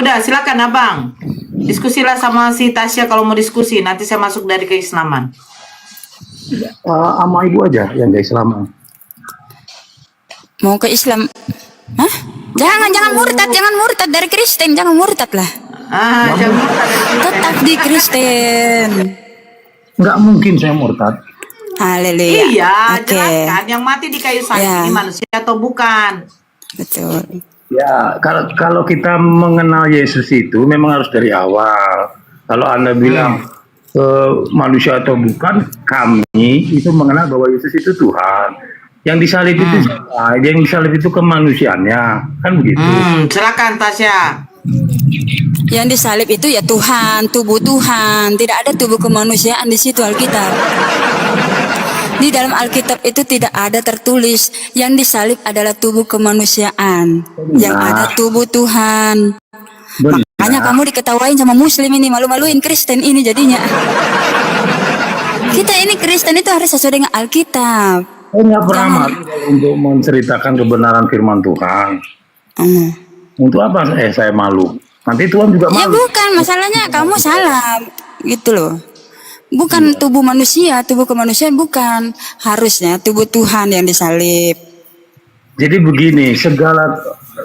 udah silakan abang. Diskusilah sama si Tasya kalau mau diskusi. Nanti saya masuk dari keislaman. Sama ibu aja yang gak Islam. Mau ke Islam? Hah? Jangan murtad dari Kristen, jangan murtad lah. Jangan Tetap di Kristen. Nggak mungkin saya murtad. Haleluya. Iya, Oke. jelaskan yang mati di kayu salib Ya. ini manusia atau bukan? Betul. Ya, kalau kita mengenal Yesus itu memang harus dari awal. Kalau Anda bilang manusia atau bukan, kami itu mengenal bahwa Yesus itu Tuhan. Yang disalib itu siapa? Yang disalib itu kemanusiaannya, kan begitu. Silakan Tasya. Yang disalib itu ya Tuhan, tubuh Tuhan. Tidak ada tubuh kemanusiaan di situ Alkitab. Di dalam Alkitab itu tidak ada tertulis yang disalib adalah tubuh kemanusiaan. Yang ada tubuh Tuhan. Benar. Makanya kamu diketawain sama Muslim ini, malu-maluin Kristen ini jadinya. Kita ini Kristen itu harus sesuai dengan Alkitab. Saya nggak pernah malu untuk menceritakan kebenaran firman Tuhan. Untuk apa saya malu? Nanti Tuhan juga Ya malu. bukan, masalahnya kamu salah gitu loh. Bukan tubuh manusia, tubuh kemanusiaan bukan. Harusnya tubuh Tuhan yang disalib. Jadi begini,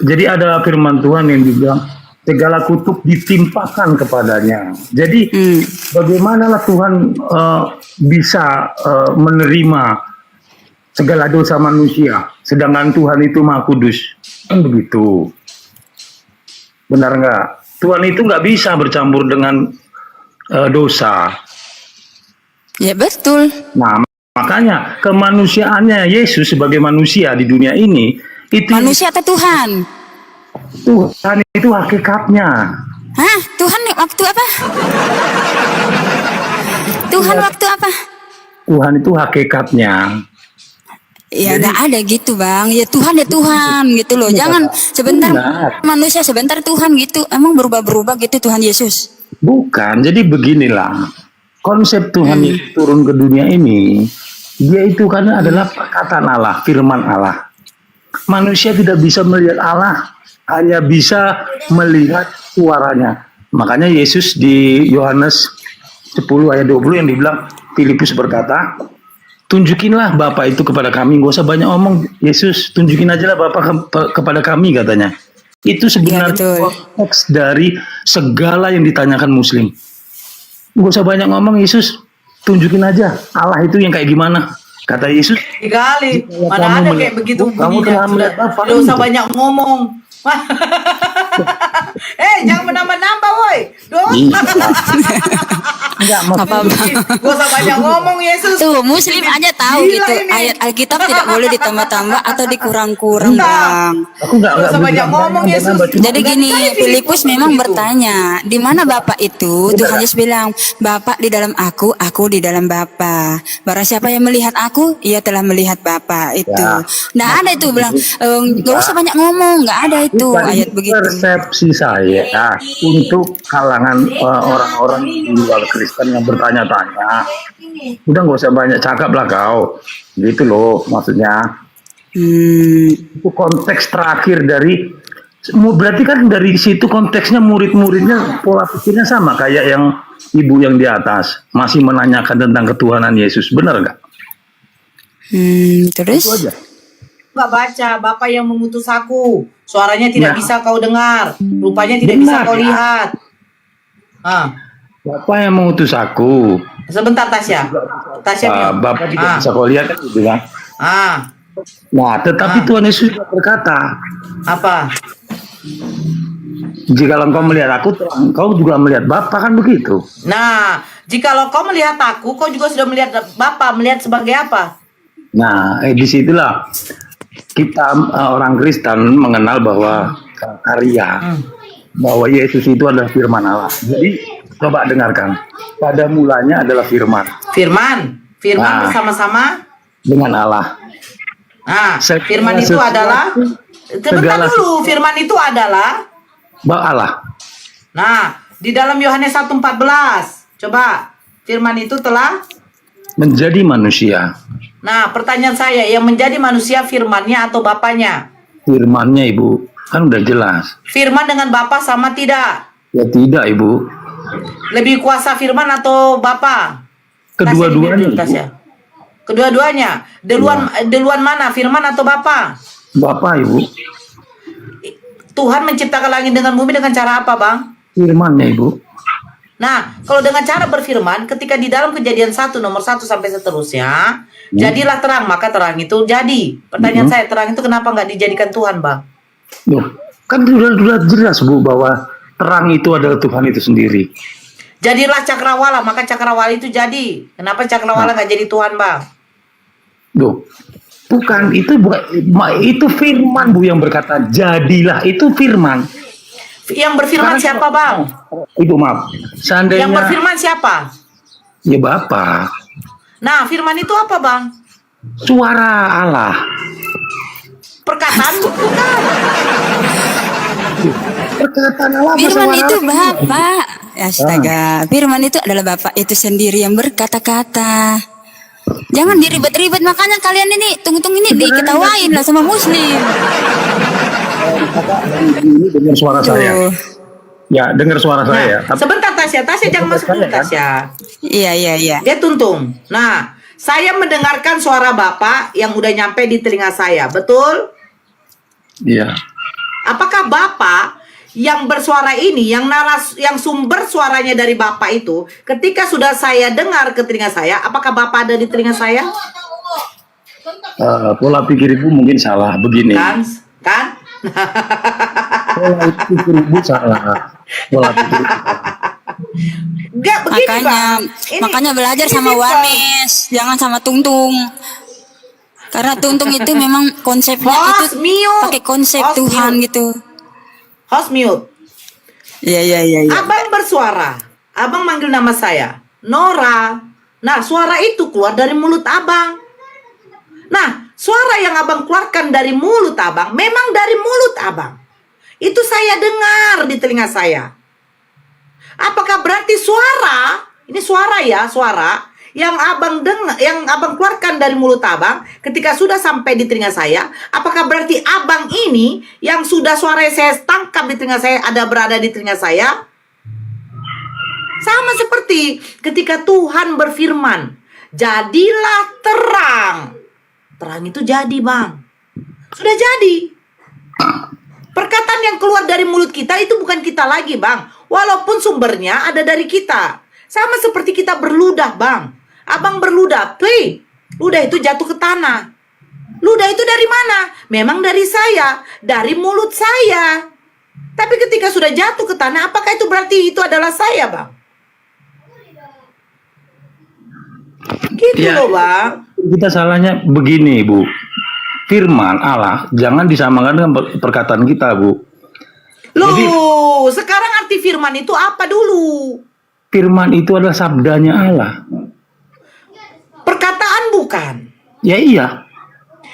jadi ada firman Tuhan yang bilang segala kutuk ditimpakan kepadanya. Jadi bagaimanalah Tuhan bisa menerima segala dosa manusia, sedangkan Tuhan itu Maha Kudus, kan begitu? Benar nggak? Tuhan itu nggak bisa bercampur dengan dosa. Ya betul. Nah, makanya kemanusiaannya Yesus sebagai manusia di dunia ini itu Manusia atau Tuhan? Tuhan itu hakikatnya. Hah? Tuhan waktu apa? Tuhan waktu apa? Tuhan itu hakikatnya. Ya nggak ada gitu bang. Ya Tuhan gitu loh. Jangan sebentar Benar. manusia sebentar Tuhan gitu. Emang berubah-berubah gitu Tuhan Yesus? Bukan. Jadi beginilah konsep Tuhan yang turun ke dunia ini. Dia itu kan adalah perkataan Allah, firman Allah. Manusia tidak bisa melihat Allah, hanya bisa melihat suaranya. Makanya Yesus di Yohanes 10 ayat 20 yang dibilang, Filipus berkata, tunjukinlah Bapa itu kepada kami, gak usah banyak omong. Yesus, tunjukin aja lah Bapa kepada kami, katanya. Itu sebenarnya konteks dari segala yang ditanyakan Muslim. Gak usah banyak ngomong, Yesus, tunjukin aja Allah itu yang kayak gimana. Kata Yesus, Kali, mana ada kayak begitu kamu telah melihat Bapa. Tidak usah banyak ngomong. Jangan menambah-nambah, woi. Enggak, Gak usah banyak ngomong, Yesus. Tuh Muslim aja tahu Gila gitu. ini. Ayat Alkitab tidak boleh ditambah-tambah atau dikurang-kurang bang. Aku enggak usah banyak ngomong, Yesus. Jadi gini, Filipus memang bertanya, di mana Bapa itu? Tuhan Yesus bilang, Bapa di dalam aku di dalam Bapa. Barang siapa yang melihat aku, ia telah melihat Bapa itu. Ya. Nah ada itu bilang, gak usah banyak ngomong, nggak ada itu ayat begitu. Persepsi saya untuk kalangan orang-orang di luar Kristen yang bertanya-tanya, udah nggak usah banyak cakap lah kau, gitu loh maksudnya. Itu konteks terakhir dari, berarti kan dari situ konteksnya murid-muridnya pola pikirnya sama kayak yang ibu yang di atas masih menanyakan tentang ketuhanan Yesus, benar nggak? Terus? Itu aja. Nggak baca, Bapak yang mengutus aku. Suaranya tidak bisa kau dengar. Rupanya tidak bisa kau lihat. Bapak yang mengutus aku. Sebentar Tasya. Bapak tidak bisa kau lihat kan gitu kan. Nah, tetapi Tuhan Yesus berkata, apa? Jikalau engkau melihat aku, engkau juga melihat Bapa, kan begitu. Nah, jikalau kau melihat aku, kau juga sudah melihat Bapa. Melihat sebagai apa? Nah, disitulah kita orang Kristen mengenal bahwa karya, bahwa Yesus itu adalah firman Allah. Jadi coba dengarkan, pada mulanya adalah firman. Firman bersama-sama dengan Allah. Nah, firman itu adalah, sebentar dulu, firman itu adalah Allah. Nah, di dalam Yohanes 1:14, coba, firman itu telah menjadi manusia. Nah, pertanyaan saya, yang menjadi manusia firmannya atau Bapaknya? Firmannya, Ibu. Kan udah jelas. Firman dengan Bapa sama tidak? Ya tidak, Ibu. Lebih kuasa Firman atau Bapa? Kedua-duanya, Tasya, Ibu. Tasya. Kedua-duanya. Duluan mana? Firman atau Bapa? Bapak, Ibu. Tuhan menciptakan langit dengan bumi dengan cara apa, Bang? Firman-Nya, Ibu. Nah, kalau dengan cara berfirman, ketika di dalam Kejadian 1 nomor 1 sampai seterusnya, jadilah terang, maka terang itu jadi. Pertanyaan saya, terang itu kenapa nggak dijadikan Tuhan, Bang? Loh, kan sudah jelas, Bu, bahwa terang itu adalah Tuhan itu sendiri. Jadilah cakrawala, maka cakrawala itu jadi. Kenapa cakrawala nggak jadi Tuhan, Bang? Loh, bukan itu firman, Bu, yang berkata jadilah, itu firman. Yang berfirman Sekarang siapa, Bang? Ibu, maaf. Seandainya Yang berfirman siapa? ya Bapak, Nah, firman itu apa, Bang? suara Allah. Perkataan bukan. Perkataan Allah bahasa Firman itu Allah. Bapak. Astaga, firman itu adalah Bapak itu sendiri yang berkata-kata. Jangan diribet-ribet, makanya kalian ini tunggu-tunggu ini diketawain lah sama muslim. Ini dengar suara saya. Tuh. Ya, dengar suara saya. Nah, sebentar Tasya jangan masuk dulu, Tasya. Iya. Dia tuntung. Nah, saya mendengarkan suara Bapak yang udah nyampe di telinga saya, betul? Iya. Apakah Bapak yang bersuara ini, yang sumber suaranya dari Bapak itu, ketika sudah saya dengar ke telinga saya, apakah Bapak ada di telinga saya? Pola pikir Ibu mungkin salah begini. Kan? Pola pikir Ibu salah. Pola pikir. Enggak begini, Bang. Makanya belajar ini sama simple. Wanes, jangan sama Tungtung. Karena Tungtung itu memang konsepnya Host, itu mute. pakai konsep Host, Tuhan mute. gitu. Host mute. Iya. Abang bersuara. Abang manggil nama saya, Nora. Nah, suara itu keluar dari mulut Abang. Nah, suara yang Abang keluarkan dari mulut Abang memang dari mulut Abang. Itu saya dengar di telinga saya. Apakah berarti suara, ini suara ya, suara yang Abang dengar, yang Abang keluarkan dari mulut Abang ketika sudah sampai di telinga saya, apakah berarti Abang ini yang sudah suara saya tangkap di telinga saya ada berada di telinga saya? Sama seperti ketika Tuhan berfirman, jadilah terang. Terang itu jadi, Bang. Sudah jadi. Perkataan yang keluar dari mulut kita itu bukan kita lagi, Bang. Walaupun sumbernya ada dari kita. Sama seperti kita berludah, Bang. Abang berludah, ludah itu jatuh ke tanah. Ludah itu dari mana? Memang dari saya, dari mulut saya. Tapi ketika sudah jatuh ke tanah, apakah itu berarti itu adalah saya, Bang? Gitu Ya. loh, Bang. Kita salahnya begini, Bu. Firman Allah jangan disamakan dengan perkataan kita, Bu. Loh, sekarang arti firman itu apa dulu? Firman itu adalah sabdanya Allah. Perkataan bukan. Ya iya.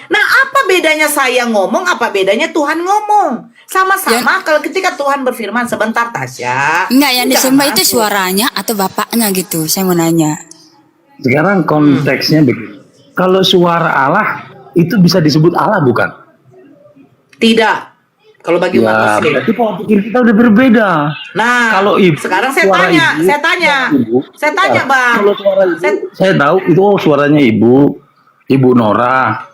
Nah, apa bedanya saya ngomong, apa bedanya Tuhan ngomong? Sama-sama kalau ketika Tuhan berfirman, sebentar Tasya. Enggak, yang disembah Jangan itu masuk. suaranya atau bapaknya gitu. Saya mau nanya. Sekarang konteksnya begini. Kalau suara Allah itu bisa disebut Allah bukan? Tidak. Kalau bagi umat Ya, muslim. berarti pola pikir kita udah berbeda. Nah, Kalau ibu, sekarang saya suara tanya, ibu, saya tanya, suara Bang. Kalau suara ibu, Saya- saya tahu itu suaranya Ibu Nora.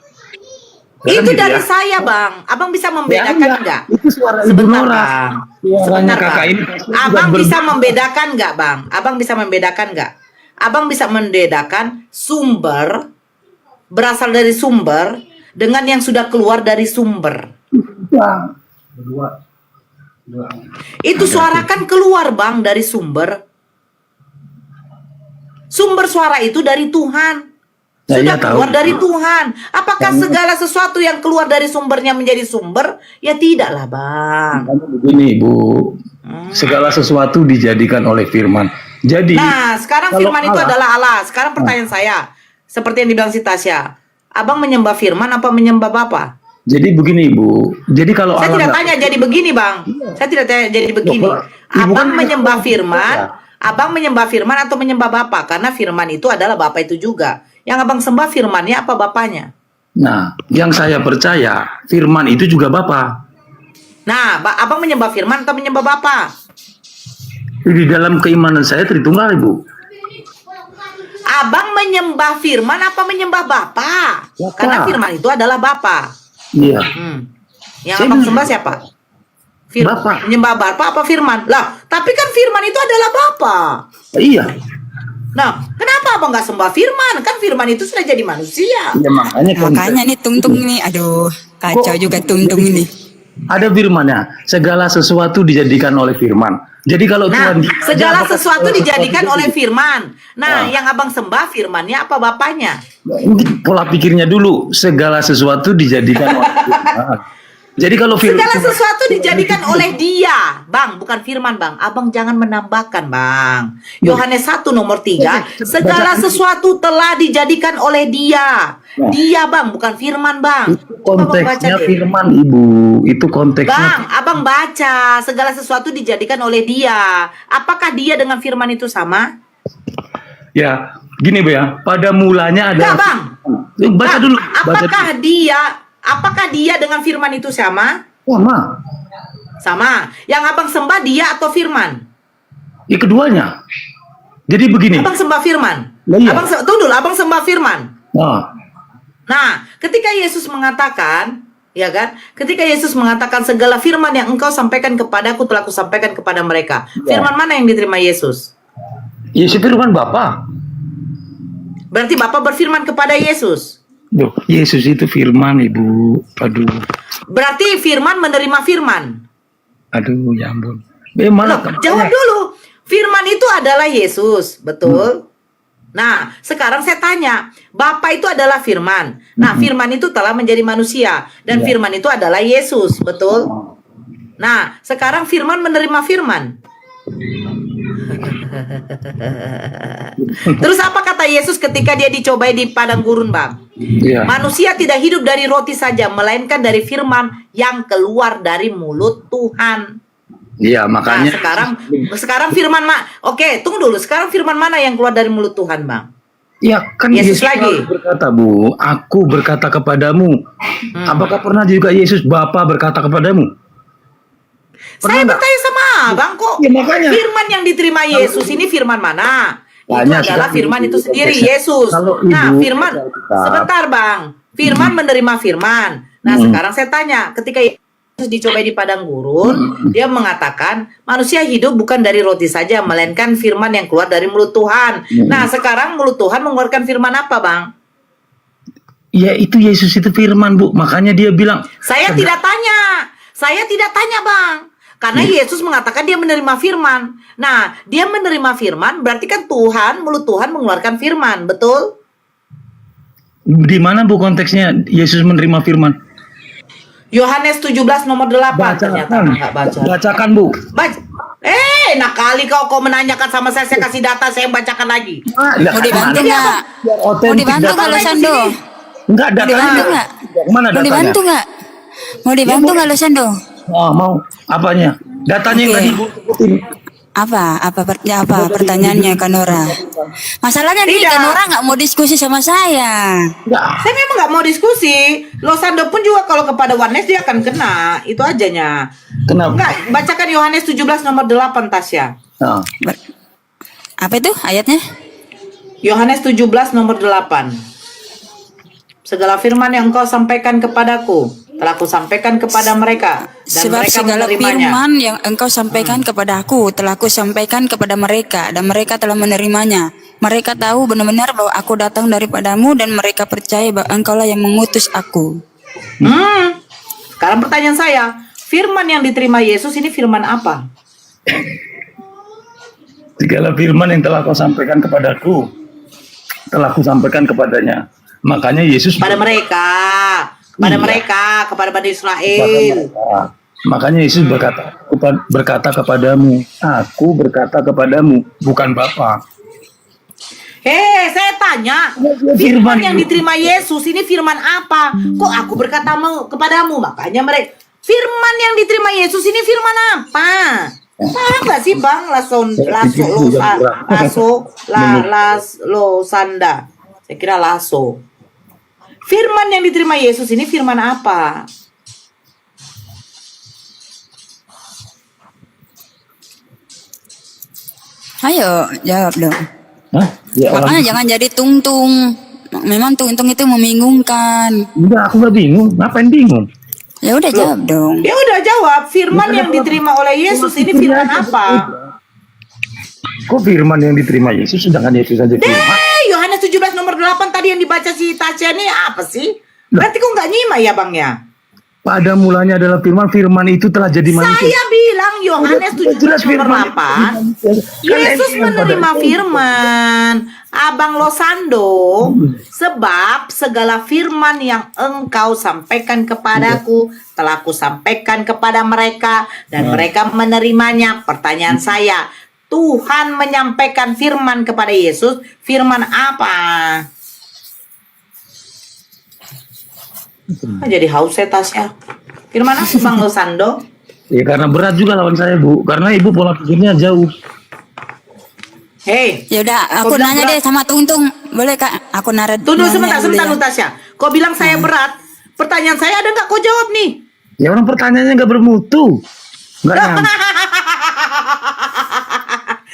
Ya kan Itu gitu dari ya? saya, Bang. Abang bisa membedakan Ya, enggak? Itu suara Ibu Sebentar, Nora. Bang. Suaranya Sebentar, kakak Bang. ini pasti juga Abang bisa berbeda. membedakan enggak, Bang? Abang bisa membedakan enggak? Abang bisa membedakan sumber berasal dari sumber dengan yang sudah keluar dari sumber. Ya. Itu suara kan keluar, Bang, dari sumber. Sumber suara itu dari Tuhan. Sudah Saya tahu. keluar dari Tuhan. Apakah segala sesuatu yang keluar dari sumbernya menjadi sumber? Ya tidaklah, Bang. Makanya begini, Bu. Segala sesuatu dijadikan oleh firman. Jadi, Nah, sekarang kalau firman itu Allah- adalah Allah. Sekarang pertanyaan saya, seperti yang dibilang si Tasya, Abang menyembah firman apa menyembah Bapa? jadi begini, Bu. Jadi kalau Saya Allah tidak nggak- tanya jadi begini, Bang. Saya tidak tanya jadi begini. Loh, Ibu Abang kan menyembah menyembah firman, ya. Abang menyembah firman atau menyembah Bapa? Karena firman itu adalah Bapa itu juga. Yang Abang sembah firmannya apa Bapanya? Nah, yang saya percaya, firman itu juga Bapa. Nah, abang menyembah firman atau menyembah Bapa? Di dalam keimanan saya Tritunggal, Ibu. Abang menyembah firman apa menyembah Bapa? Bapa. Karena firman itu adalah Bapa. Iya. Yang Saya abang bilang- sembah siapa? Bapa. Menyembah Bapa apa firman? Lah, tapi kan firman itu adalah Bapa. Iya. Nah, kenapa abang nggak sembah firman? Kan firman itu sudah jadi manusia. Ya makanya Makanya nih Tung nih, aduh kacau juga Tung ini. ada firmannya, segala sesuatu dijadikan oleh firman. Jadi kalau Nah, Tuhan segala apakah sesuatu segala dijadikan sesuatu oleh firman. Nah, Ah. yang abang sembah firmannya apa bapaknya? Ini pola pikirnya dulu, segala sesuatu dijadikan oleh firman. Jadi kalau Segala sesuatu dijadikan oleh dia, Bang, bukan firman, Bang. Abang jangan menambahkan, Bang. Yohanes 1 nomor 3, segala sesuatu telah dijadikan oleh dia. Dia, Bang, bukan firman, Bang. itu Coba Abang baca konteksnya deh. firman, Ibu. Itu konteksnya. Bang, abang baca segala sesuatu dijadikan oleh dia. Apakah dia dengan firman itu sama? Ya, gini Bu ya. Pada mulanya ada. Enggak, Bang. Baca Bang, dulu. Baca dulu. Apakah dia dengan firman itu sama? Sama. Sama. Yang abang sembah dia atau firman? Ya keduanya. Jadi begini. Abang sembah firman. Lah iya. Tunggu dulu, abang sembah firman. Nah, Ketika Yesus mengatakan, ya kan? Ketika Yesus mengatakan segala firman yang engkau sampaikan kepadaku telah kusampaikan kepada mereka. Ya. Firman mana yang diterima Yesus? Yesus firman Bapa. Berarti Bapa berfirman kepada Yesus. Loh, Yesus itu firman, Ibu. Aduh. Berarti firman menerima firman. Aduh, ya ampun. Mana Loh, jawab dulu. Firman itu adalah Yesus, betul? Nah, sekarang saya tanya, Bapa itu adalah firman. Nah, firman itu telah menjadi manusia dan Ya. firman itu adalah Yesus, betul? Nah, sekarang firman menerima firman. Terus apa kata Yesus ketika dia dicobai di padang gurun, Bang? Iya. Manusia tidak hidup dari roti saja, melainkan dari firman yang keluar dari mulut Tuhan. Iya, Nah, makanya sekarang firman Oke, tunggu dulu. Sekarang firman mana yang keluar dari mulut Tuhan, Bang? ya kan Yesus Yesus lagi. selalu berkata, Bu, aku berkata kepadamu. Apakah pernah juga Yesus Bapa berkata kepadamu? Saya nggak? bertanya sama Abang kok. Ya, makanya. Firman yang diterima Yesus ini firman mana? Itu Banyak adalah sekali. firman itu sendiri, Konteksnya. Yesus. Kalau Nah, Ibu firman baca Alkitab. sebentar, Bang. Firman menerima firman. Nah, sekarang saya tanya, ketika Yesus dicobai di padang gurun, dia mengatakan manusia hidup bukan dari roti saja, melainkan firman yang keluar dari mulut Tuhan. Nah, sekarang mulut Tuhan mengeluarkan firman apa, Bang? Ya itu Yesus itu firman, Bu. Makanya dia bilang, Saya tidak tanya, Bang. Karena Yesus mengatakan dia menerima firman. Nah, dia menerima firman berarti kan mulut Tuhan mengeluarkan firman, betul? di mana Bu konteksnya Yesus menerima firman? Yohanes 17 nomor 8 ternyata Bacakan. nggak baca. Bacakan, Bu. Baca. Enak kali kau menanyakan sama saya kasih data, saya bacakan lagi. Mau dibantu nggak? Mau dibantu nggak lo Sando? Enggak Mau dibantu nggak? Mana Mau datanya? dibantu nggak? Mau dibantu nggak lo Sando? Oh, mau. Apanya? Datanya yang Oke. tadi Bu sebutin. Apa pertanyaannya Kanora? Masalahnya nih Tidak. Kanora nggak mau diskusi sama saya. Enggak. Saya memang nggak mau diskusi. Losando pun juga kalau kepada Wanes dia akan kena. Itu ajanya. Kenapa? Enggak, bacakan Yohanes 17 nomor 8 Tasya. Nah, Apa itu ayatnya? Yohanes 17 nomor 8. Segala firman yang engkau sampaikan kepadaku telah kusampaikan kepada mereka dan Sebab mereka segala menerimanya. firman yang engkau sampaikan kepada aku telah aku sampaikan kepada mereka dan mereka telah menerimanya. Mereka tahu benar-benar bahwa aku datang daripadamu dan mereka percaya bahwa engkaulah yang mengutus aku. Sekarang pertanyaan saya, firman yang diterima Yesus ini firman apa? segala firman yang telah kau sampaikan kepadaku, telah ku sampaikan kepadanya. Makanya Yesus Pada mereka, kepada Iya. mereka, kepada Bani kepada Israel. mereka. Makanya Yesus berkata kepadamu, aku berkata kepadamu, bukan Bapa. Hei, saya tanya, firman yang diterima Yesus ini firman apa? Kok aku berkata kepadamu? Makanya mereka, firman yang diterima Yesus ini firman apa? Paham gak sih Bang? Sanda. Saya kira laso. Firman yang diterima Yesus ini firman apa? Ayo jawab dong. Hah? Ya Makanya orang. jangan jadi tungtung. Memang tungtung itu membingungkan. Enggak, aku nggak bingung. Ngapain bingung? Ya udah jawab dong. Ya udah jawab, firman yang diterima oleh Yesus ini firman apa? Kok firman yang diterima Yesus, sedangkan Yesus saja firman? Yohanes 17 nomor 8 tadi yang dibaca si Tasya ini apa sih? Berarti kok nggak nyimak ya Bang ya? Pada mulanya adalah firman, firman itu telah jadi manusia. Saya bilang Yohanes 17 nomor 8, Yesus menerima firman. Abang Losando, sebab segala firman yang engkau sampaikan kepadaku telah kusampaikan kepada mereka dan mereka menerimanya. Pertanyaan saya, Tuhan menyampaikan firman kepada Yesus, firman apa? Jadi haus saya Tasya. Firman apa Bang Losando? Ya karena berat juga lawan saya, Bu. Karena ibu pola pikirnya jauh. Hei, Ya udah, aku Kau bilang nanya berat. deh sama Tungtung. Boleh Kak? Aku tunggu nanya dulu sebentar ya. Tasya. Kau bilang saya berat. Pertanyaan saya ada nggak kau jawab nih? Ya orang pertanyaannya nggak bermutu. Nggak nyampe.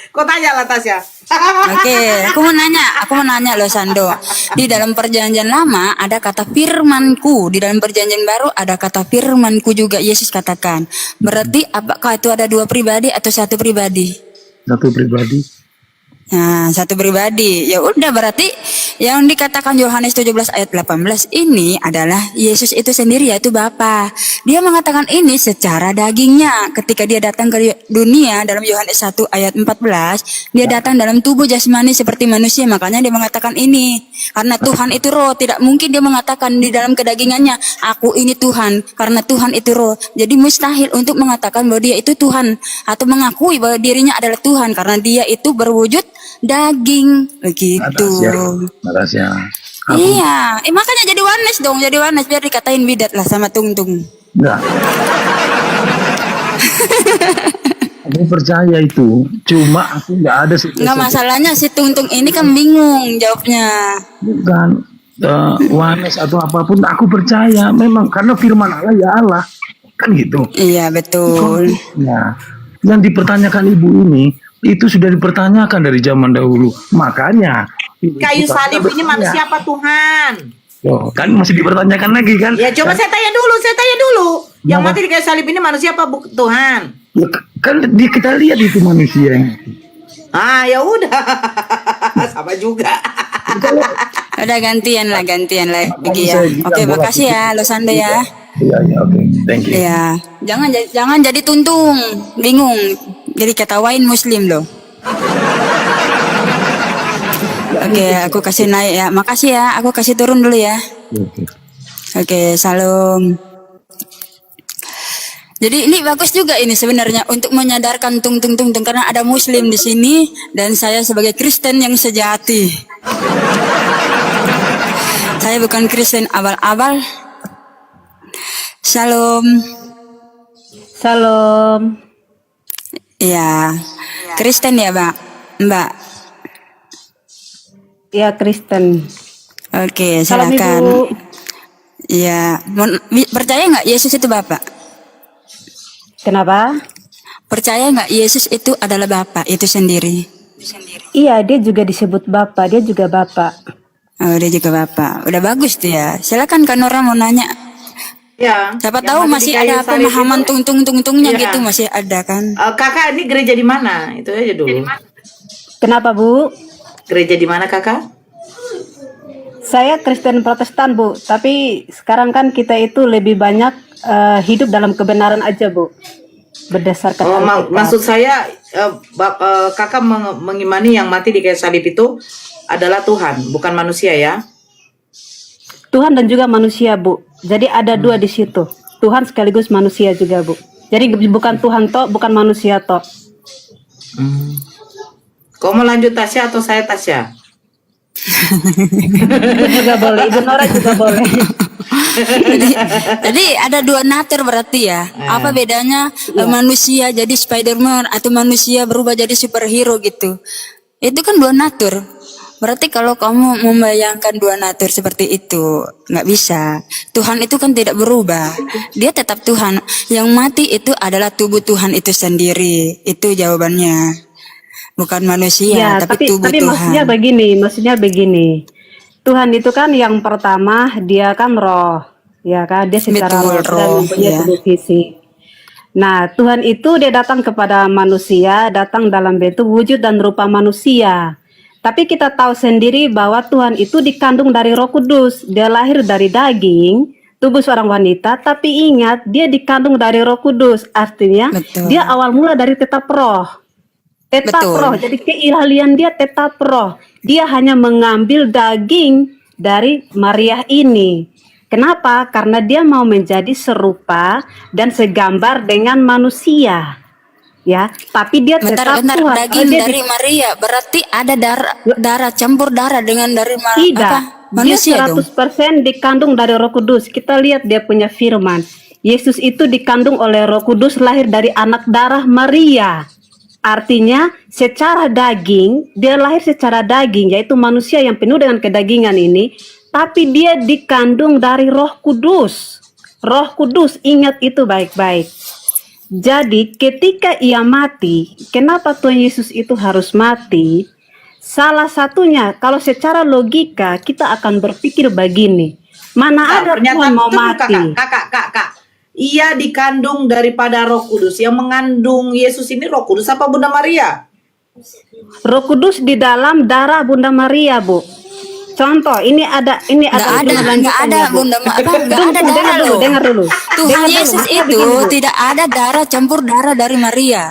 Kau tanya lah Tasya. Oke, aku mau nanya loh Sando. Di dalam perjanjian lama ada kata firmanku, di dalam perjanjian baru ada kata firmanku juga Yesus katakan. Berarti apakah itu ada dua pribadi atau satu pribadi? Satu pribadi. Nah, satu pribadi. Ya udah berarti yang dikatakan Yohanes 17 ayat 18 ini adalah Yesus itu sendiri yaitu Bapa. Dia mengatakan ini secara dagingnya ketika dia datang ke dunia dalam Yohanes 1 ayat 14, dia datang dalam tubuh jasmani seperti manusia, makanya dia mengatakan ini. Karena Tuhan itu roh, tidak mungkin dia mengatakan di dalam kedagingannya, aku ini Tuhan, karena Tuhan itu roh. Jadi mustahil untuk mengatakan bahwa dia itu Tuhan atau mengakui bahwa dirinya adalah Tuhan karena dia itu berwujud daging begitu. Makasih ya. Iya, makanya jadi wanes dong, jadi wanes biar dikatain bidat lah sama Tungtung. Enggak. Aku percaya itu. Cuma aku nggak ada Nggak masalahnya si Tungtung ini kan bingung jawabnya. Bukan wanes atau apapun. Aku percaya. Memang karena firman Allah ya Allah. Kan gitu. Iya betul. Nah, yang dipertanyakan ibu ini itu sudah dipertanyakan dari zaman dahulu. Makanya Kayu salib ini manusia apa Tuhan? Loh, kan masih dipertanyakan lagi kan? Ya coba saya tanya dulu. Yang mati di kayu salib ini manusia apa Tuhan? Ya, kan kita lihat itu manusia. Ah ya udah, sama juga. Udah gantian lah pergi ya. Oke, makasih ya Losando ya. Iya, oke. Thank you. Iya, jangan jadi Tuntung, bingung. Jadi ketawain Muslim loh. Oke, aku kasih naik ya. Makasih ya, aku kasih turun dulu ya. Oke. Oke, salam. Jadi ini bagus juga ini sebenarnya untuk menyadarkan tung karena ada Muslim di sini dan saya sebagai Kristen yang sejati. Saya bukan Kristen abal-abal. Shalom. Salam. Iya, Kristen ya, Mbak. Ya Kristen. Oke, Salam, silakan. Ibu. Iya, percaya nggak Yesus itu Bapak? Kenapa? Percaya nggak Yesus itu adalah Bapak itu sendiri? Iya, dia juga disebut Bapak. Dia juga Bapak. Oh, dia juga Bapak. Udah bagus tuh ya. Silakan kan orang mau nanya. Ya. Siapa yang tahu mati di masih kayu ada salib pemahaman itu. tung-tung-tung-tungnya Iya. gitu masih ada kan? Kakak ini gereja di mana? Itu aja dulu. Kenapa Bu? Gereja di mana kakak? Saya Kristen Protestan Bu. Tapi sekarang kan kita itu lebih banyak hidup dalam kebenaran aja Bu. Berdasarkan Alkitab. Maksud saya kakak mengimani yang mati di kayu salib itu adalah Tuhan, bukan manusia ya? Tuhan dan juga manusia Bu. Jadi ada dua di situ. Tuhan sekaligus manusia juga Bu. Jadi bukan Tuhan toh, bukan manusia toh. Kau mau lanjut Tasya atau saya Tasya? Juga boleh. Ibu Nora juga boleh. Jadi ada dua natur berarti ya. Apa bedanya manusia jadi Spiderman atau manusia berubah jadi superhero gitu? Itu kan dua natur. Berarti kalau kamu membayangkan dua natur seperti itu, nggak bisa. Tuhan itu kan tidak berubah. Dia tetap Tuhan. Yang mati itu adalah tubuh Tuhan itu sendiri. Itu jawabannya. bukan manusia, Ya, tapi tubuh tapi maksudnya Tuhan. begini. Tuhan itu kan yang pertama dia kan roh, ya kan? Dia secara Betul, roh dan roh, mempunyai ya. tubuh fisik. Nah, Tuhan itu dia datang kepada manusia, datang dalam bentuk wujud dan rupa manusia. Tapi kita tahu sendiri bahwa Tuhan itu dikandung dari Roh Kudus. Dia lahir dari daging, tubuh seorang wanita, tapi ingat dia dikandung dari Roh Kudus. Artinya Betul. dia awal mula dari tetap roh. Tetap Betul. roh. Jadi keilahlian dia tetap roh. Dia hanya mengambil daging dari Maria ini. Kenapa? Karena dia mau menjadi serupa dan segambar dengan manusia. Ya, tapi dia tetap Bentar, Tuhan. daging Dia dari Maria berarti ada darah campur darah dengan dari tidak. manusia Dia dong. 100% dikandung dari Roh Kudus. Kita lihat dia punya firman. Yesus itu dikandung oleh Roh Kudus, lahir dari anak darah Maria. Artinya secara daging, dia lahir secara daging, yaitu manusia yang penuh dengan kedagingan ini, tapi dia dikandung dari Roh Kudus. Roh Kudus, ingat itu baik-baik. Jadi ketika ia mati, kenapa Tuhan Yesus itu harus mati? Salah satunya, kalau secara logika kita akan berpikir begini, mana ada Tuhan mau Tunggu, mati? kakak. Ia dikandung daripada Roh Kudus. Yang mengandung Yesus ini Roh Kudus apa Bunda Maria? Roh Kudus di dalam darah Bunda Maria, Bu. Contoh, ini ada Nggak ada Bunda, nggak ada darah loh. Dengar dulu. Tuhan Dengar dulu, Yesus maksudnya itu begini, Bu. tidak ada darah campur darah dari Maria.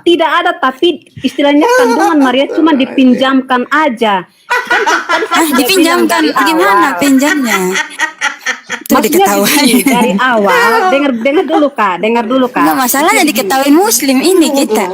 Tidak ada, tapi istilahnya kandungan Maria cuma dipinjamkan aja. Dipinjamkan gimana pinjamnya? Itu Maksudnya diketahui. begini, dari awal, dengar dulu kak. Nggak masalahnya diketahui Muslim ini kita.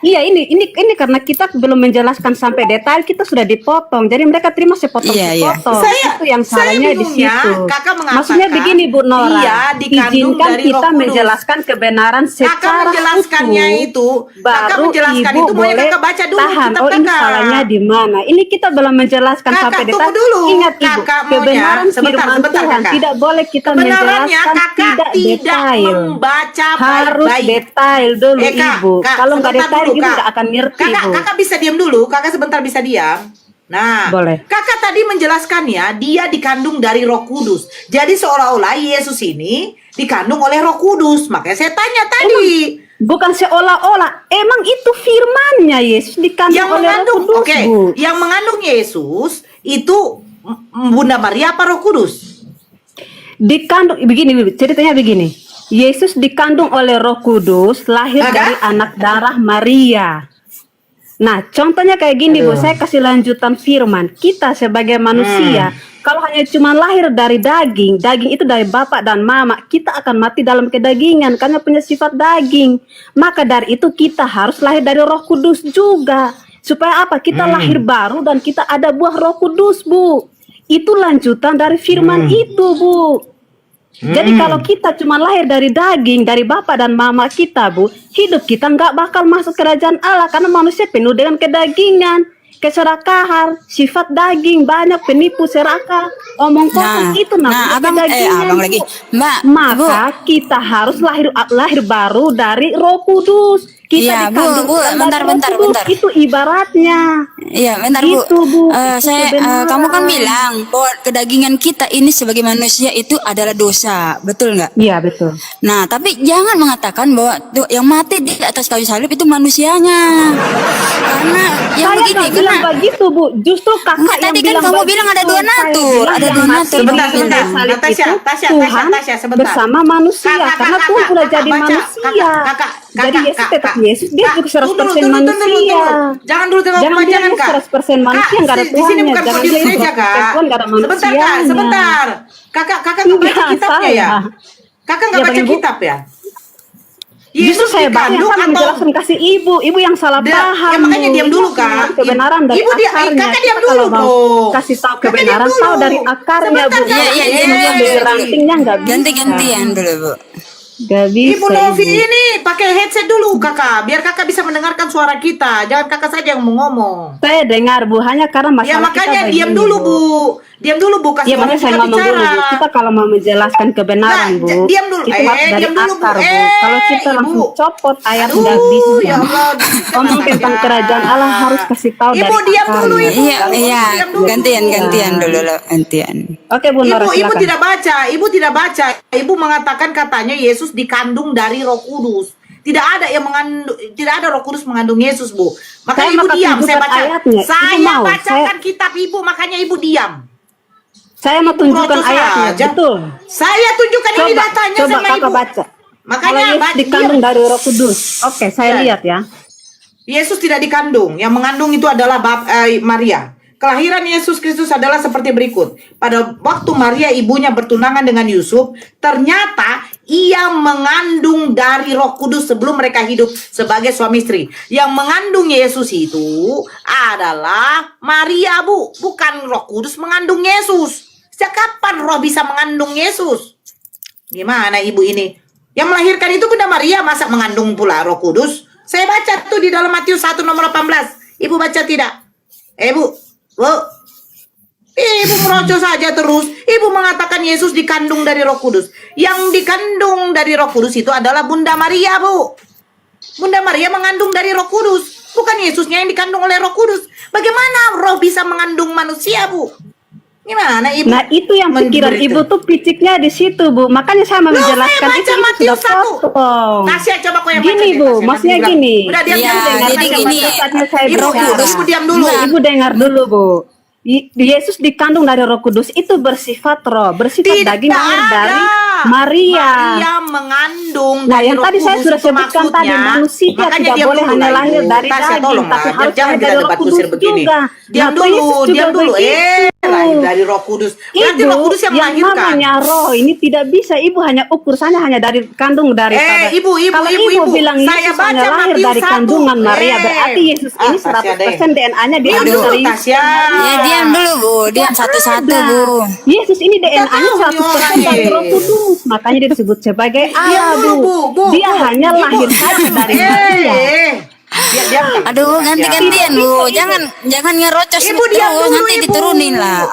Iya, ini karena kita belum menjelaskan sampai detail, kita sudah dipotong. Jadi mereka terima sepotong. Iya. Itu yang salahnya di bingungnya, situ. kakak mengatakan Maksudnya begini Bu Nora, dia dikandung izinkan dari kita Roh Kudus. menjelaskan kebenaran Kakak secara menjelaskannya utuh, itu, kakak baru menjelaskan ibu itu, maunya boleh kakak baca dulu tahan. kitab Oh, ini kakak. salahnya di mana? Ini kita belum menjelaskan Kakak, sampai tunggu detail. dulu. Ingat Ibu, Kakak maunya, kebenaran sebentar, firman Tuhan kakak. tidak boleh kita Kebenarannya menjelaskan kakak tidak tidak detail. membaca Harus baik-baik. detail dulu Kak, Ibu. Kak, Kalau nggak sebentar detail dulu, Ibu Kak. nggak akan ngerti Bu. Kakak bisa diam dulu, kakak sebentar bisa diam. Nah, Boleh. kakak tadi menjelaskannya dia dikandung dari Roh Kudus. Jadi seolah-olah Yesus ini dikandung oleh Roh Kudus. Makanya saya tanya tadi. Bukan seolah-olah, emang itu firmannya Yesus dikandung Yang oleh Roh mengandung, Kudus, oke, Bu. yang mengandung Yesus itu Bunda Maria apa Roh Kudus? Dikandung begini, Bu, ceritanya begini. Yesus dikandung oleh Roh Kudus, lahir Ada? dari anak darah Maria. Nah, contohnya kayak gini, Bu. Saya kasih lanjutan firman. Kita sebagai manusia, kalau hanya cuma lahir dari daging itu dari bapak dan mama, kita akan mati dalam kedagingan karena punya sifat daging. Maka dari itu kita harus lahir dari Roh Kudus juga. Supaya apa? Kita lahir baru dan kita ada buah Roh Kudus, Bu. Itu lanjutan dari firman itu, Bu. Jadi kalau kita cuma lahir dari daging, dari bapak dan mama kita, Bu, hidup kita nggak bakal masuk kerajaan Allah karena manusia penuh dengan kedagingan, keserakahan, sifat daging, banyak penipu, serakah, omong kosong itu namanya abang, kedagingan, abang lagi, Bu. Mbak, Maka kita harus lahir baru dari Roh Kudus. Kita Iya, Bu, dikandung dari bentar, Roh bentar, Kudus. bentar. Itu ibaratnya. Iya, bentar Itu, Bu. Saya, Itu kebenaran. kamu kan bilang bahwa kedagingan kita ini sebagai manusia itu adalah dosa, betul nggak? Iya, betul. Nah, tapi jangan mengatakan bahwa yang mati di atas kayu salib itu manusianya. Karena yang Saya begini, nggak bilang karena begitu, Bu. Justru kakak Enggak, yang tadi kan bilang kamu begitu. bilang ada dua Saya natur, bilang ada yang dua mati natur. di Sebentar, kayu sebentar. salib Natasha, itu Tasya, Tuhan sebentar. bersama manusia. Karena Tuhan sudah jadi manusia. Jadi Yesus tetap Yesus. Dia juga 100% manusia. Jangan dulu tengok Jangan bilang Kak. 100% manusia, nggak ada di sini Tuhannya. bukan Jangan podium bilang gereja, 100% Kak. Tuhan, nggak ada Sebentar, Kak, manusianya. sebentar. Kakak nggak baca Enggak, kitabnya ya? salah. Kakak nggak Ya, baca Bang, Bu. kitab ya? Justru saya banyak dikandung sama menjelaskan kasih ibu yang salah paham. Ya makanya Bu. diam dulu, Ibu Kak. harus kebenaran dari Ibu dia, akarnya. Kakak diam Kita dulu kalau mau dong. kasih tahu Kakak kebenaran, diam tahu dulu. dari akarnya, Bu. Sebentar, Iya, Kakak. Dari rantingnya nggak bisa. ganti-gantian dulu, Bu. Gak bisa. Ibu Novi ini pakai headset dulu, kakak, biar kakak bisa mendengarkan suara kita. Jangan kakak saja yang mau ngomong. Saya dengar Bu, hanya karena Ya masalah makanya kita diam begini, dulu Bu. Diam dulu Bu, kasih Iya, orang makanya saya kita ngomong dulu Bu. bicara. Kita kalau mau menjelaskan kebenaran Nah, Bu, diam dulu. itu harus dari Diam dulu, Bu. akar Bu. Kalau kita Ibu. langsung copot ayat Aduh, nggak bisa. ya Allah. Ngomong tentang kerajaan Allah harus kasih tahu Ibu, dari diam dulu, akarnya. Ibu. Iya, iya, Diam dulu. gantian dulu loh, gantian. Oke Bu Nora, Ibu silakan. tidak baca, ibu tidak baca. Ibu mengatakan katanya Yesus dikandung dari Roh Kudus. Tidak ada yang mengandung, tidak ada Roh Kudus mengandung Yesus, Bu. Makanya Saya ibu maka diam, saya tunjukkan baca. ayatnya. Ibu Saya mau, bacakan kitab ibu, makanya ibu diam. Saya mau tunjukkan Protes ayatnya, aja. betul. Saya tunjukkan ini Coba, datanya coba sama kakak ibu. baca. Makanya Kalau Yesus diam. dikandung dari Roh Kudus. Oke, saya Ya. lihat ya. Yesus tidak dikandung. Yang mengandung itu adalah Maria. Kelahiran Yesus Kristus adalah seperti berikut. Pada waktu Maria ibunya bertunangan dengan Yusuf, ternyata ia mengandung dari Roh Kudus sebelum mereka hidup sebagai suami istri. Yang mengandung Yesus itu adalah Maria, Bu. Bukan Roh Kudus mengandung Yesus. Sejak kapan Roh bisa mengandung Yesus? Gimana ibu ini? Yang melahirkan itu Bunda Maria, masa mengandung pula Roh Kudus? Saya baca tuh di dalam Matius 1 nomor 18. Ibu baca tidak? Bu, ibu merocos saja terus. Ibu mengatakan Yesus dikandung dari Roh Kudus. Yang dikandung dari Roh Kudus itu adalah Bunda Maria, Bu. Bunda Maria mengandung dari Roh Kudus. Bukan Yesusnya yang dikandung oleh Roh Kudus. Bagaimana Roh bisa mengandung manusia, Bu? Gimana ibu? Nah itu yang pikiran Memberitahu. ibu tuh piciknya di situ Bu. Makanya saya mau Loh, menjelaskan saya baca itu Matius sudah 1. potong. Tasya coba kau yang Gini, baca deh, Bu, Tasya. maksudnya Nanti gini. Udah diam Iya, diam diam. jadi Tasya, gini, baca. Saatnya saya Ibu bicara. Kudus, ibu diam dulu. Ibu dengar dulu Bu. Yesus dikandung dari Roh Kudus itu bersifat roh, bersifat Tidak daging lahir ada. dari Maria. Maria mengandung Nah, dari yang Roh tadi saya Kudus sudah itu sebutkan tadi, maksudnya. manusia Makanya tidak diam boleh dulu hanya lah, lahir Ibu. dari Tasya, daging, tolong tapi lah. harus Jangan lahir kita dari Roh debat Kudus kusir begini. juga. Diam Nah, Yesus dulu, juga diam dulu. begitu. Lahir dari Roh Kudus. Berarti Ibu, Roh Kudus yang melahirkan. namanya roh ini tidak bisa ibu hanya ukurannya hanya dari kandung dari Ibu, kalau ibu, ibu, ibu. bilang Saya Yesus baca hanya lahir Matius dari 1. kandungan Maria berarti Yesus ini Tasya deh. 100% DNA-nya Diam diambil dulu, dari Yesus. Tasya. Ya diam dulu Bu, diam satu-satu Ada. Bu. Yesus ini DNA-nya tahu nih 100% dari orang Roh ini. Kudus makanya dia disebut sebagai Diam Allah dulu, Bu. dia hanya Ibu, lahir saja diam. dari Maria. Diam. Aduh, ganti-gantian Bu, jangan ngerocos Ibu, diam terus, dulu, nanti Ibu. diturunin lah.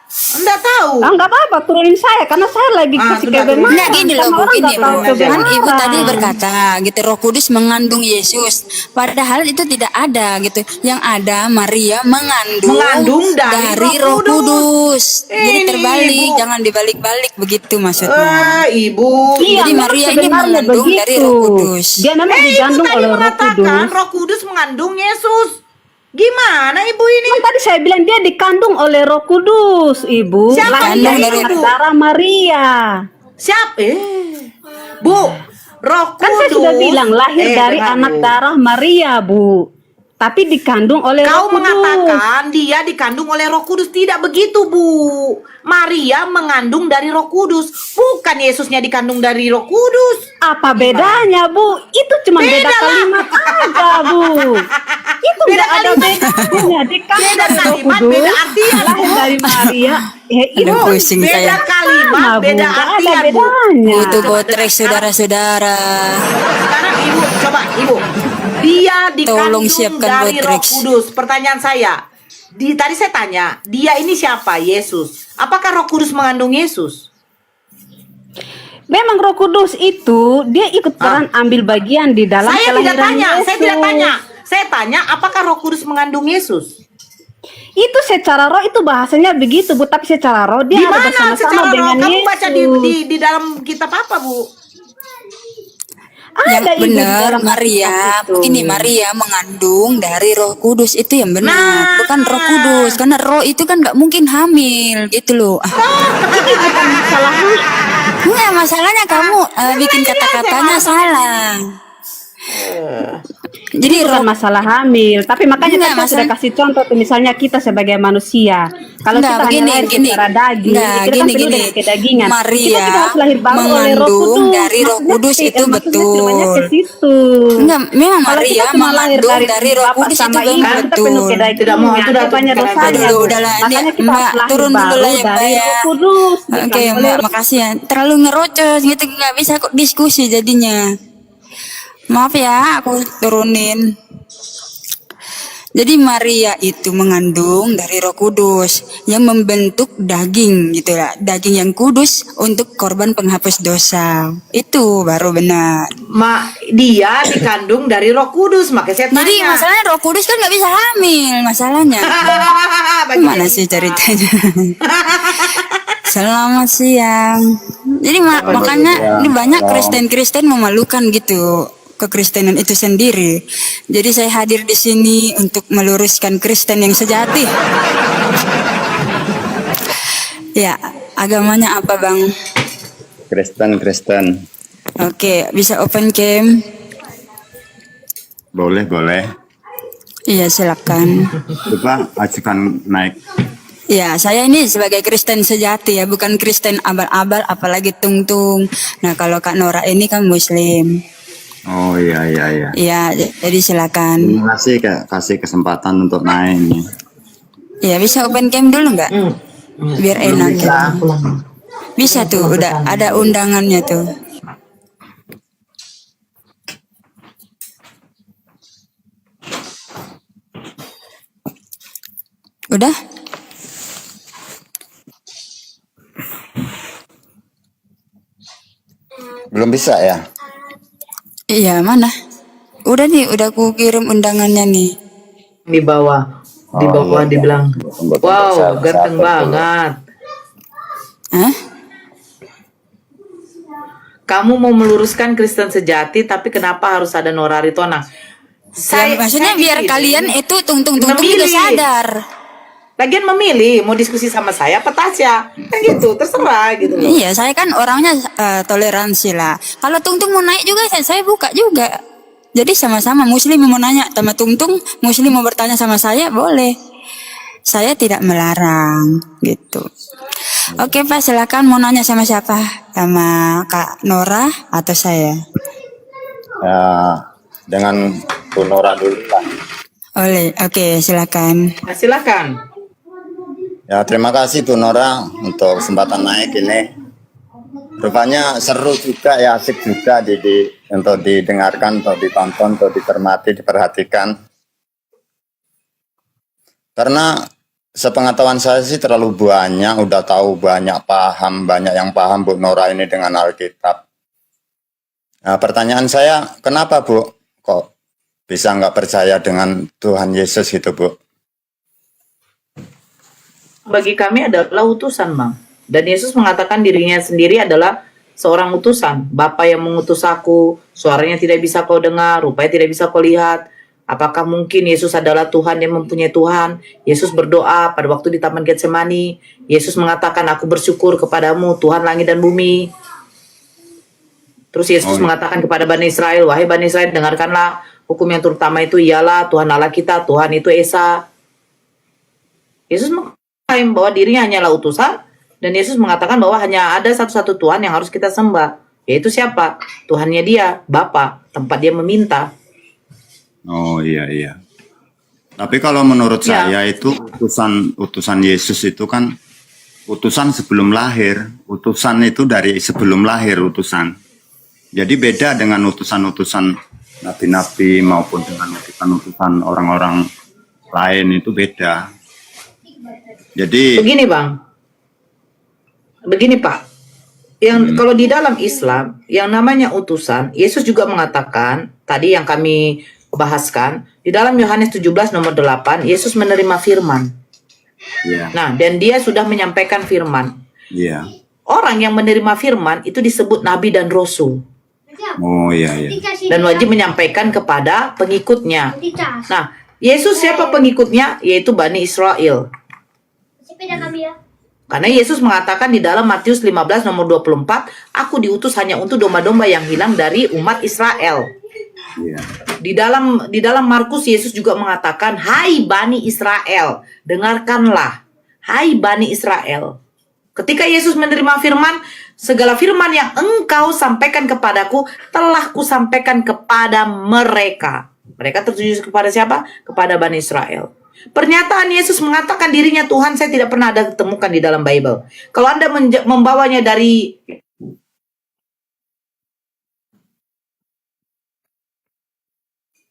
Enggak tahu. Enggak apa-apa turunin saya karena saya lagi kasih sudah, kebenaran. Enggak gini loh Karena Bu, orang gini nggak Bu. tahu turunin aja. Kan ibu kebenaran. tadi berkata gitu, Roh Kudus mengandung Yesus. Padahal itu tidak ada gitu. Yang ada Maria mengandung dari Roh Kudus. Jadi Ini, terbalik, Ibu. jangan dibalik-balik begitu maksudnya. Ibu. Iya, Jadi memang Maria ini sebenarnya mengandung begitu. dari Roh Kudus. Dia memang Ibu digandung tadi oleh Roh mengatakan Kudus. Roh Kudus mengandung Yesus. Gimana ibu ini? Kan tadi saya bilang dia dikandung oleh Roh Kudus, Ibu. Siapa Lahir dia dari itu, anak Bu? darah Maria. Siapa? Bu, Roh Kudus. Kan saya sudah bilang lahir dari dengar, anak Bu. darah Maria, Bu. Tapi dikandung oleh Kau Roh Kudus. mengatakan dia dikandung oleh Roh Kudus. Tidak begitu, Bu. Maria mengandung dari Roh Kudus. Bukan Yesusnya dikandung dari Roh Kudus. Apa bedanya, Bu? Itu cuma beda Beda lah. kalimat aja, Bu. Itu Beda nggak ada kalimat. bedanya. Dikandung Beda dari Roh kalimat, Kudus, beda artian. lahir dari Maria. Itu Aduh, pusing Beda saya. kalimat, sama, Bu. beda Nggak ada artian, Bu. bedanya. Butuh botrek saudara-saudara. Sekarang ibu, coba ibu. Dia Tolong dikandung siapkan dari Roh Botrix. Kudus. Pertanyaan saya, tadi saya tanya, dia ini siapa? Yesus. Apakah Roh Kudus mengandung Yesus? Memang Roh Kudus itu dia ikut peran ambil bagian di dalam Saya tidak kelahiran tanya, Yesus. saya tidak tanya. Saya tanya, apakah Roh Kudus mengandung Yesus? Itu secara roh itu bahasanya begitu, Bu. Tapi secara roh dia Di ada mana bersama-sama secara roh? dengan Kamu Yesus. baca di dalam kitab apa, Bu? Ada Yang Ibu di benar dalam Maria, Alkitab itu. ini Maria mengandung dari Roh Kudus itu yang benar, Nah. bukan Roh Kudus, karena Roh itu kan nggak mungkin hamil gitu loh. Ini bukan masalahnya. Enggak, masalahnya kamu bikin kata-katanya salah. Jadi Bukan Roh masalah hamil, tapi makanya Enggak, kan saya sudah masalah- kasih contoh tuh misalnya kita sebagai manusia. Kalau Enggak, kita begini, hanya lahir gini. secara daging, Enggak, kita kan gini, penuh gini. dengan kedagingan. Maria kita harus lahir baru oleh Roh mengandung Kudus. dari Roh Maksudnya Kudus itu maksudnya betul. tujuannya ke situ. Enggak, memang Kalau Maria kita cuma lahir mengandung dari Roh bapak Kudus itu sama ibu, memang kita penuh betul. kedagingan, Tidak mau, ada sudah, banyak sekarang dosanya. dulu, Bu. udahlah, ini Makanya kita Mbak, harus lahir turun dulu baru lah ya, Mbak, dari ya. Roh Kudus. Oke, bukan oleh Mbak, makasih ya. Terlalu ngerocos gitu, nggak bisa kok diskusi jadinya. Maaf ya, aku turunin. Jadi Maria itu mengandung dari Roh Kudus yang membentuk daging gitu ya, daging yang kudus untuk korban penghapus dosa. Itu baru benar. Dia dikandung dari Roh Kudus, makanya saya tanya. Jadi masalahnya Roh Kudus kan nggak bisa hamil, masalahnya. Gimana sih ceritanya? Selamat siang. Jadi makanya ini banyak Kristen-Kristen memalukan gitu kekristenan itu sendiri. Jadi saya hadir di sini untuk meluruskan Kristen yang sejati. Ya, agamanya apa Bang? Kristen. Oke, bisa open cam? Boleh. Iya, silakan. Coba ajukan naik. Ya, saya ini sebagai Kristen sejati ya, bukan Kristen abal-abal apalagi tung-tung. Nah, kalau Kak Nora ini kan Muslim. Oh iya. Iya, jadi silakan. Terima kasih kasih kesempatan untuk naik nih. Ya, bisa open cam dulu nggak? Biar enak ya. Bisa tuh, udah ada undangannya tuh. Udah? Belum bisa ya? Iya, mana? Udah nih, udah aku kirim undangannya nih. Di bawah iya. dibilang, Tunggu, wow, saya ganteng dulu. banget. Hah? Kamu mau meluruskan Kristen sejati, tapi kenapa harus ada Nora Ritona? Maksudnya biar ini kalian itu tung-tung-tung juga memilih. sadar. Lagian memilih mau diskusi sama saya apa Tasya, kan gitu, terserah gitu loh. Iya, saya kan orangnya toleransi lah. Kalau Tungtung mau naik juga, saya buka juga. Jadi sama-sama Muslim mau nanya sama Tungtung, Muslim mau bertanya sama saya, boleh. Saya tidak melarang, gitu. Oke Pak, silakan mau nanya sama siapa? Sama Kak Nora atau saya? Ya, dengan Bu Nora dulu lah. Oleh, oke, silakan. Nah, silakan. Ya, terima kasih Bu Nora untuk kesempatan naik ini. Rupanya seru juga ya, asik juga untuk didengarkan, untuk ditonton, untuk dicermati, diperhatikan. Karena sepengetahuan saya sih terlalu banyak, udah tahu banyak yang paham Bu Nora ini dengan Alkitab. Nah, pertanyaan saya, kenapa Bu kok bisa nggak percaya dengan Tuhan Yesus gitu Bu? Bagi kami adalah utusan, Bang. Dan Yesus mengatakan dirinya sendiri adalah seorang utusan. Bapa yang mengutus aku, suaranya tidak bisa kau dengar, rupanya tidak bisa kau lihat. Apakah mungkin Yesus adalah Tuhan yang mempunyai Tuhan? Yesus berdoa pada waktu di Taman Getsemani. Yesus mengatakan, aku bersyukur kepadamu, Tuhan langit dan bumi. Terus Yesus mengatakan kepada Bani Israel, wahai Bani Israel, dengarkanlah hukum yang terutama itu ialah Tuhan Allah kita, Tuhan itu Esa. Yesus mengklaim bahwa dirinya hanyalah utusan, dan Yesus mengatakan bahwa hanya ada satu-satu Tuhan yang harus kita sembah. Yaitu siapa? Tuhannya dia, Bapa, tempat dia meminta. Oh iya. Tapi kalau menurut saya itu utusan Yesus itu kan utusan sebelum lahir. Utusan itu dari sebelum lahir utusan. Jadi beda dengan utusan-utusan nabi-nabi maupun dengan utusan-utusan orang-orang lain, itu beda. Jadi begini Pak, kalau di dalam Islam yang namanya utusan, Yesus juga mengatakan tadi yang kami bahaskan di dalam Yohanes 17 nomor 8, Yesus menerima firman. Yeah. Nah, dan dia sudah menyampaikan firman. Yeah. Orang yang menerima firman itu disebut nabi dan rasul. Oh iya. Dan wajib menyampaikan kepada pengikutnya. Nah, Yesus siapa pengikutnya? Yaitu Bani Israel. Karena Yesus mengatakan di dalam Matius 15 nomor 24, aku diutus hanya untuk domba-domba yang hilang dari umat Israel. Yeah. Di dalam Markus, Yesus juga mengatakan, hai Bani Israel, dengarkanlah. Hai Bani Israel. Ketika Yesus menerima firman, segala firman yang engkau sampaikan kepadaku, telah kusampaikan kepada mereka. Mereka tertuju kepada siapa? Kepada Bani Israel. Pernyataan Yesus mengatakan dirinya Tuhan, saya tidak pernah ada temukan di dalam Bible. Kalau Anda membawanya dari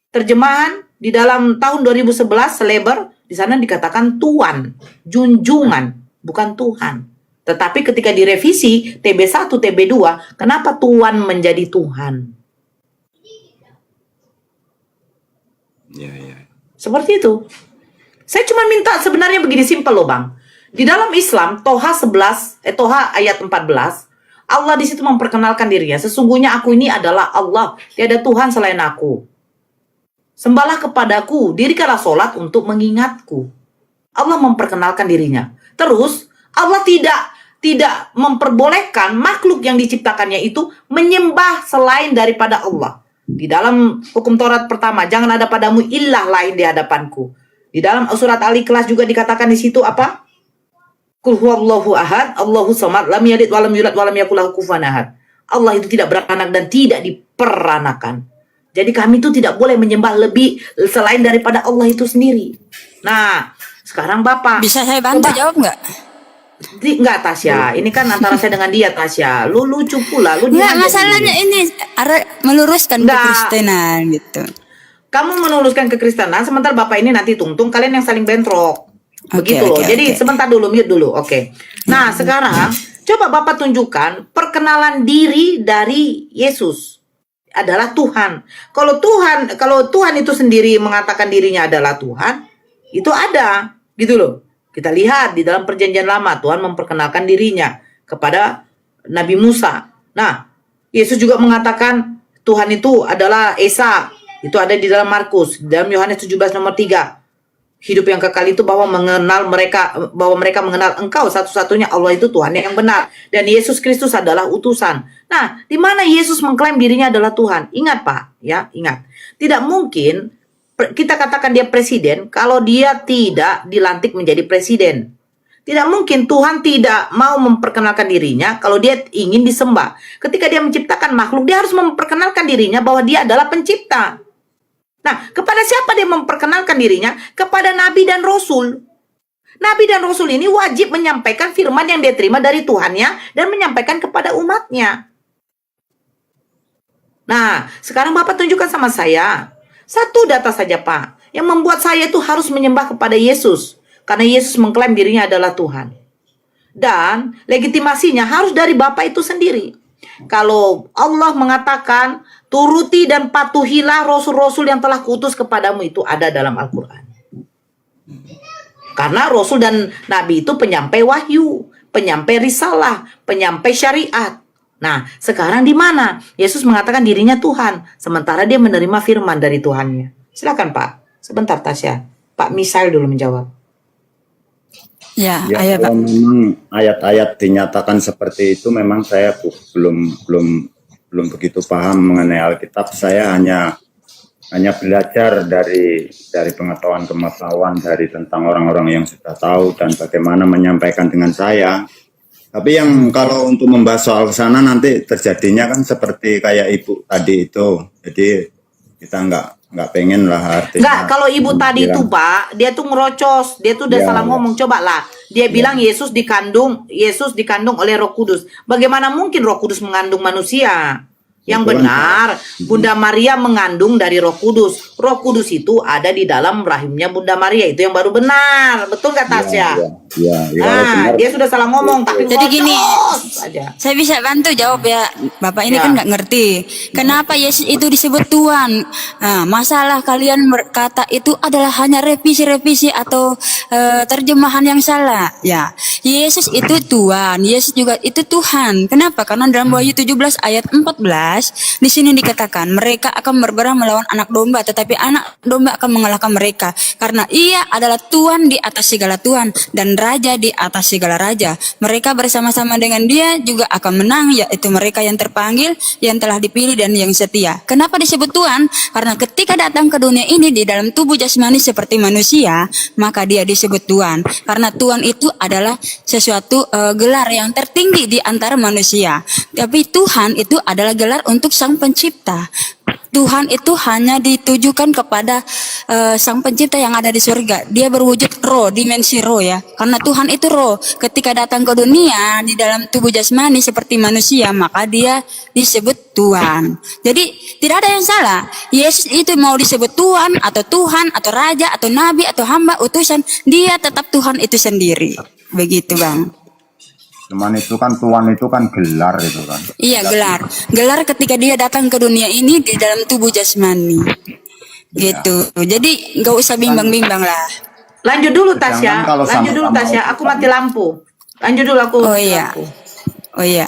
Terjemahan di dalam tahun 2011 Seleber di sana dikatakan Tuan, junjungan, bukan Tuhan. Tetapi ketika direvisi TB1, TB2, kenapa Tuan menjadi Tuhan? Iya, iya. Seperti itu. Saya cuma minta sebenarnya begini simpel loh Bang. Di dalam Islam, Toha ayat 14, Allah di situ memperkenalkan dirinya. Sesungguhnya aku ini adalah Allah, tiada Tuhan selain aku. Sembahlah kepadaku, dirikanlah sholat untuk mengingatku. Allah memperkenalkan dirinya. Terus, Allah tidak memperbolehkan makhluk yang diciptakannya itu menyembah selain daripada Allah. Di dalam hukum Taurat pertama, jangan ada padamu ilah lain di hadapanku. Di dalam surat Al-Ikhlas juga dikatakan di situ apa? Qul huwallahu ahad, Allahu samad, lam yalid walam yulad walam yakul lahu kufuwan ahad. Allah itu tidak beranak dan tidak diperanakan. Jadi kami itu tidak boleh menyembah lebih selain daripada Allah itu sendiri. Nah, sekarang Bapak Bisa saya bantu jawab nggak? Enggak Tasya, ini kan antara saya dengan dia Tasya. Lu lucu pula, lu Nggak, diam aja masalahnya dulu. ini meluruskan Nggak. kekristenan gitu. Kamu menuluskan kekristenan, sementara Bapak ini nanti tungtung, kalian yang saling bentrok. Begitu Oke, loh. oke, Jadi oke. sebentar dulu, mute dulu. Oke. Nah, sekarang coba Bapak tunjukkan perkenalan diri dari Yesus adalah Tuhan. Kalau Tuhan itu sendiri mengatakan dirinya adalah Tuhan, itu ada, gitu loh. Kita lihat di dalam Perjanjian Lama, Tuhan memperkenalkan dirinya kepada Nabi Musa. Nah, Yesus juga mengatakan Tuhan itu adalah Esa. Itu ada di dalam Markus, di dalam Yohanes 17 nomor 3. Hidup yang kekal itu bahwa mereka mengenal Engkau satu-satunya Allah itu Tuhan yang benar, dan Yesus Kristus adalah utusan. Nah, di mana Yesus mengklaim dirinya adalah Tuhan? Ingat Pak, ya, ingat. Tidak mungkin kita katakan dia presiden kalau dia tidak dilantik menjadi presiden. Tidak mungkin Tuhan tidak mau memperkenalkan dirinya kalau dia ingin disembah. Ketika dia menciptakan makhluk, dia harus memperkenalkan dirinya bahwa dia adalah pencipta. Nah, kepada siapa dia memperkenalkan dirinya? Kepada Nabi dan Rasul. Nabi dan Rasul ini wajib menyampaikan firman yang dia terima dari Tuhannya dan menyampaikan kepada umatnya. Nah, sekarang Bapak tunjukkan sama saya. Satu data saja Pak, yang membuat saya itu harus menyembah kepada Yesus. Karena Yesus mengklaim dirinya adalah Tuhan. Dan legitimasinya harus dari Bapa itu sendiri. Kalau Allah mengatakan, turuti dan patuhilah rasul-rasul yang telah kuutus kepadamu, itu ada dalam Al-Quran. Karena Rasul dan Nabi itu penyampai wahyu, penyampai risalah, penyampai syariat. Nah, sekarang di mana? Yesus mengatakan dirinya Tuhan, sementara dia menerima firman dari Tuhannya. Silakan Pak, sebentar Tasya. Pak Misail dulu menjawab. Ya, Ya, ayo Pak. kalau memang ayat-ayat dinyatakan seperti itu, memang saya belum begitu paham mengenai Alkitab. Saya hanya belajar dari pengetahuan dari tentang orang-orang yang sudah tahu dan bagaimana menyampaikan dengan saya. Tapi yang kalau untuk membahas soal sana nanti terjadinya kan seperti kayak ibu tadi itu. Jadi kita nggak pengen lah artinya. Enggak, kalau ibu tadi itu bilang, Pak, dia tuh ngerocos, dia tuh udah Ya, salah ya. ngomong. Coba lah, dia bilang Yesus dikandung oleh Roh Kudus. Bagaimana mungkin Roh Kudus mengandung manusia? Yang Itu kan benar, Bunda Maria mengandung dari Roh Kudus. Roh Kudus itu ada di dalam rahimnya Bunda Maria, itu yang baru benar. Betul nggak Tasya? Ya, kalau Nah, benar, dia sudah salah ngomong, tapi Jadi gini, ngerocos aja. saya bisa bantu jawab ya. Bapak ini Ya. kan nggak ngerti. Kenapa Yesus itu disebut Tuhan? Nah, masalah kalian berkata itu adalah hanya revisi-revisi atau terjemahan yang salah. Ya, Yesus itu Tuhan, Yesus juga itu Tuhan. Kenapa? Karena dalam Wahyu 17 ayat 14 di sini dikatakan mereka akan berperang melawan anak domba, tetapi anak domba akan mengalahkan mereka karena ia adalah Tuhan di atas segala Tuhan dan raja di atas segala raja. Mereka bersama-sama dengan dia juga akan menang, yaitu mereka yang terpanggil, yang telah dipilih dan yang setia. Kenapa disebut Tuhan? Karena ketika datang ke dunia ini di dalam tubuh jasmani seperti manusia, maka dia disebut Tuhan. Karena Tuhan itu adalah sesuatu gelar yang tertinggi di antara manusia. Tapi Tuhan itu adalah gelar untuk Sang Pencipta. Tuhan itu hanya ditujukan kepada Sang Pencipta yang ada di surga. Dia berwujud roh, dimensi roh ya. Karena Tuhan itu roh. Ketika datang ke dunia di dalam tubuh jasmani seperti manusia, maka dia disebut Tuhan. Jadi tidak ada yang salah. Yesus itu mau disebut Tuhan atau Raja atau Nabi atau hamba utusan, dia tetap Tuhan itu sendiri. Begitu Bang. Cuman itu kan Tuhan itu kan gelar itu kan. Iya gelar. Gelar ketika dia datang ke dunia ini di dalam tubuh jasmani. Gitu. Jadi nggak usah bimbang-bimbang lah. Lanjut dulu Tasya. Jangan kalau Lanjut dulu sama-sama Tasya. Aku mati lampu. Lanjut dulu aku. Oh mati iya. lampu. Oh iya.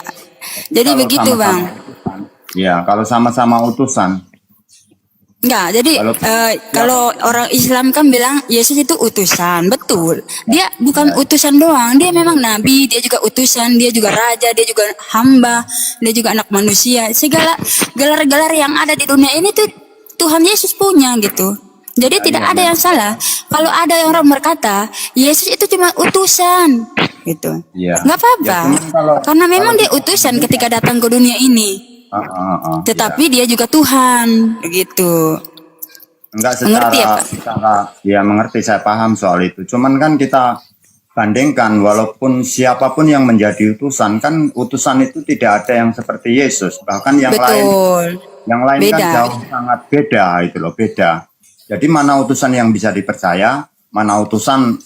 Jadi Kalau begitu sama-sama Bang. utusan. Ya, kalau sama-sama utusan. Enggak, jadi kalau orang Islam kan bilang Yesus itu utusan, betul. Dia bukan utusan doang, dia memang nabi, dia juga utusan, dia juga raja, dia juga hamba, dia juga anak manusia. Segala gelar-gelar yang ada di dunia ini tuh Tuhan Yesus punya gitu. Jadi tidak ada yang salah. Kalau ada yang orang berkata Yesus itu cuma utusan, gitu. Iya. Nggak apa-apa, Ya, cuman karena memang dia utusan ketika datang ke dunia ini. Tetapi dia juga Tuhan, begitu. Enggak Mengerti ya, Pak? ya mengerti, saya paham soal itu. Cuman kan kita bandingkan, walaupun siapapun yang menjadi utusan, kan utusan itu tidak ada yang seperti Yesus. Bahkan yang Betul. lain kan Beda. jauh sangat beda itu loh, beda. Jadi mana utusan yang bisa dipercaya, mana utusan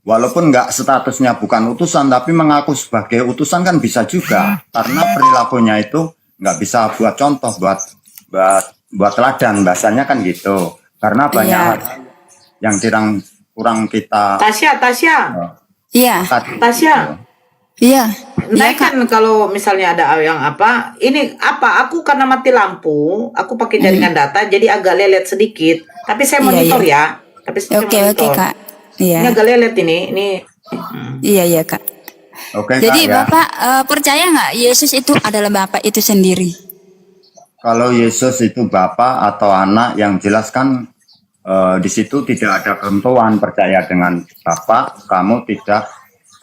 walaupun nggak statusnya bukan utusan, tapi mengaku sebagai utusan kan bisa juga, karena perilakunya itu nggak bisa buat contoh, buat teladan, bahasanya kan gitu. Karena banyak Iya. hal yang kurang kita Tasya. Iya, Tasya. iya. Nah Iya, Kak. kan kalau misalnya ada yang apa, ini apa? Aku karena mati lampu, aku pakai jaringan data, jadi agak lelet sedikit. Tapi saya Iya, monitor ya. Tapi saya Oke, monitor. Kak. Ini Iya. agak lelet ini. Iya, Kak. Oke, Jadi Kak, ya. Bapak percaya nggak Yesus itu adalah Bapak itu sendiri? Kalau Yesus itu Bapa atau anak, yang jelas kan di situ tidak ada ketentuan. Percaya dengan Bapa, kamu tidak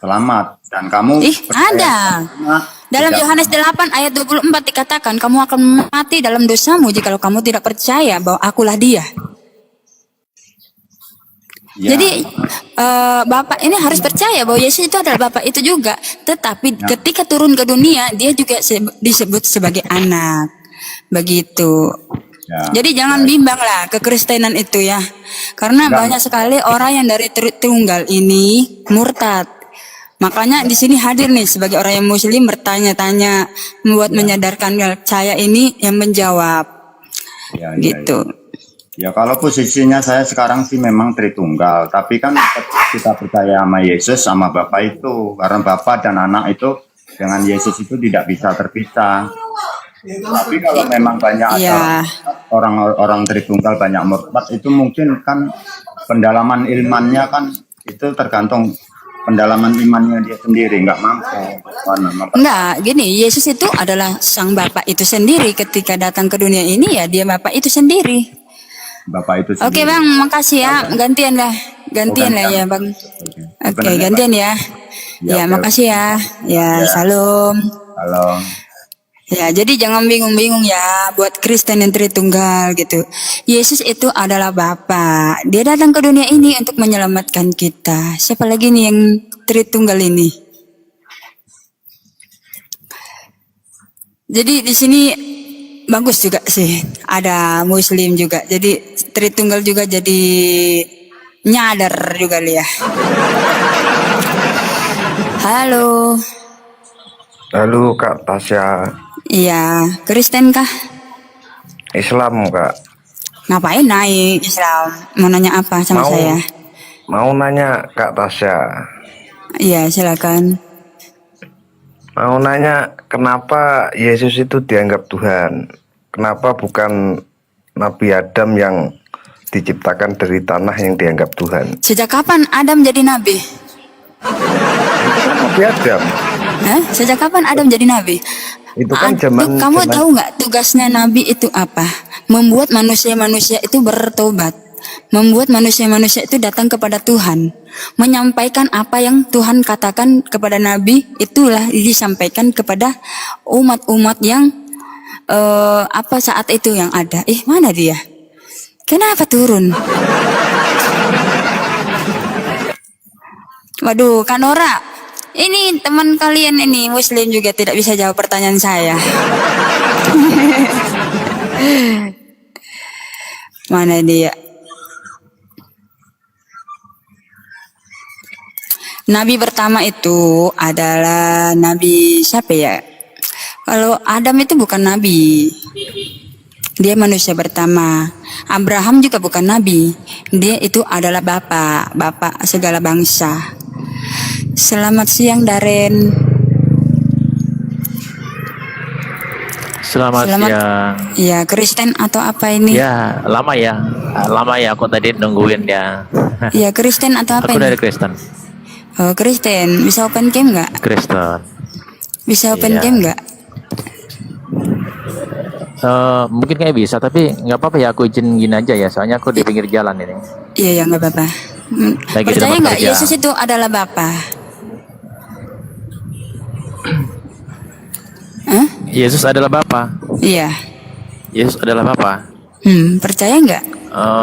selamat, dan kamu percaya Ada. dengan Anak, Dalam tidak- Yohanes 8 ayat 24 dikatakan, kamu akan mati dalam dosamu jika kamu tidak percaya bahwa akulah dia. Ya, Jadi Bapak ini harus percaya bahwa Yesus itu adalah Bapak itu juga. Tetapi ketika turun ke dunia, dia juga disebut sebagai anak. Begitu. ya. Jadi jangan bimbang lah kekristenan itu ya. Karena Enggak. banyak sekali orang yang dari Tritunggal ini murtad. Makanya di sini hadir nih sebagai orang yang muslim bertanya-tanya, membuat menyadarkan saya ini yang menjawab. Ya, Gitu. Ya, kalau posisinya saya sekarang sih memang Tritunggal, tapi kan kita percaya sama Yesus sama Bapa itu, karena Bapa dan Anak itu dengan Yesus itu tidak bisa terpisah. Tapi kalau memang banyak Iya. orang-orang Tritunggal banyak murtad, itu mungkin kan pendalaman ilmannya kan itu tergantung pendalaman imannya dia sendiri, nggak mampu. Enggak, gini, Yesus itu adalah sang Bapa itu sendiri. Ketika datang ke dunia ini ya dia Bapa itu sendiri. Bapak itu Oke sendiri. Bang, makasih ya. Gantian lah ya Bang. Oke, gantian ya. Ya, oke. makasih ya. Ya, Ya. salam. Halo. Ya, jadi jangan bingung-bingung ya buat Kristen yang Tritunggal gitu. Yesus itu adalah Bapa. Dia datang ke dunia ini untuk menyelamatkan kita. Siapa lagi nih yang Tritunggal ini? Jadi di sini bagus juga sih. Ada Muslim juga. Jadi Tritunggal juga jadi nyadar juga ya. Halo. Halo Kak Tasya, Iya, Kristen kah? Islam Kak. Ngapain naik Islam? Mau nanya apa sama Mau. saya? Mau nanya Kak Tasya, Iya, silakan. mau nanya kenapa Yesus itu dianggap Tuhan? Kenapa bukan Nabi Adam yang diciptakan dari tanah yang dianggap Tuhan? Sejak kapan Adam jadi nabi? Nabi Adam Hah? Sejak kapan Adam jadi nabi? itu kan zaman Kamu tahu nggak tugasnya nabi itu apa? Membuat manusia-manusia itu bertobat. Membuat manusia-manusia itu datang kepada Tuhan. Menyampaikan apa yang Tuhan katakan kepada nabi, itulah disampaikan kepada umat-umat yang apa saat itu yang ada. Mana dia? Kenapa turun? Waduh, Kak Nora, ini teman kalian ini Muslim juga tidak bisa jawab pertanyaan saya. Mana dia? Nabi pertama itu adalah Nabi siapa ya? Kalau Adam itu bukan nabi. Dia manusia pertama. Abraham juga bukan nabi. Dia itu adalah bapak segala bangsa. Selamat siang Daren. Selamat siang. Ya, Kristen atau apa ini? Ya, lama ya aku tadi nungguin ya. Ya, Kristen atau apa Aku ini? dari Kristen. Oh, Kristen. Bisa open game nggak? Kristen. Bisa open Iya. game nggak? Mungkin kayak bisa, tapi nggak apa-apa ya, aku izin gini aja ya, soalnya aku di pinggir jalan ini. Iya, ya nggak apa-apa. Lagi di Percaya tempat nggak kerja. Yesus itu adalah Bapa? Hah? Yesus adalah Bapa. Iya. Yesus adalah Bapa. Percaya nggak?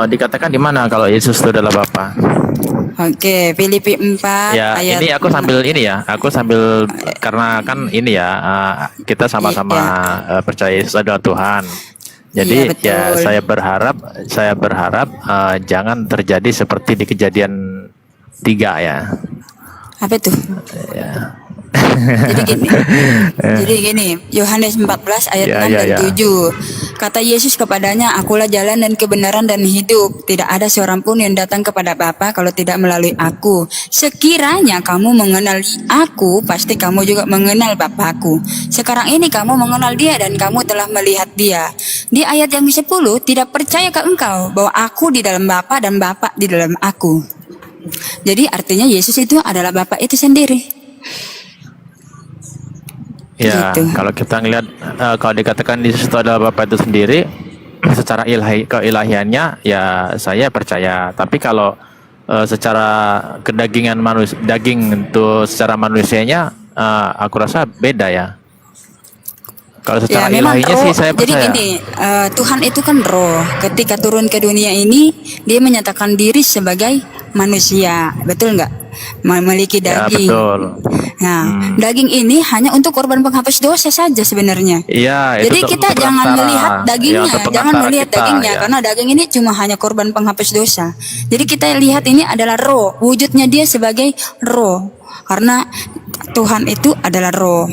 Dikatakan di mana kalau Yesus itu adalah Bapa? Oke, Filipi 4 Ya, ayat ini aku sambil karena kan ini ya, kita sama-sama percaya Yesus adalah Tuhan. Jadi Iya, betul. saya berharap jangan terjadi seperti di Kejadian 3 ya. apa itu? Ya. Jadi gini, Yohanes 14 ayat Ya, 6 ya, dan ya. 7. Kata Yesus kepadanya, "Akulah jalan dan kebenaran dan hidup. Tidak ada seorang pun yang datang kepada Bapa kalau tidak melalui aku. Sekiranya kamu mengenal aku, pasti kamu juga mengenal Bapakku. Sekarang ini kamu mengenal dia dan kamu telah melihat dia." Di ayat yang ke-10, tidak percaya ke engkau bahwa aku di dalam Bapa dan Bapa di dalam aku. Jadi artinya Yesus itu adalah Bapa itu sendiri. Ya, Gitu. kalau kita ngelihat kalau dikatakan Yesus itu adalah Bapa itu sendiri, secara keilahiannya ya saya percaya. Tapi kalau secara kedagingan daging itu secara manusianya, aku rasa beda ya. Kalau secara memang ilahinya roh. sih saya Jadi percaya. gini, Tuhan itu kan roh. Ketika turun ke dunia ini, dia menyatakan diri sebagai manusia, betul nggak? Memiliki Ya, daging. betul. Nah, daging ini hanya untuk korban penghapus dosa saja sebenarnya. Iya, itu Jadi untuk kita jangan pengantara. melihat Ya, dagingnya, untuk jangan pengantara melihat kita, dagingnya, ya. karena daging ini cuma hanya korban penghapus dosa. Jadi kita lihat ini adalah roh, wujudnya dia sebagai roh, karena Tuhan itu adalah roh,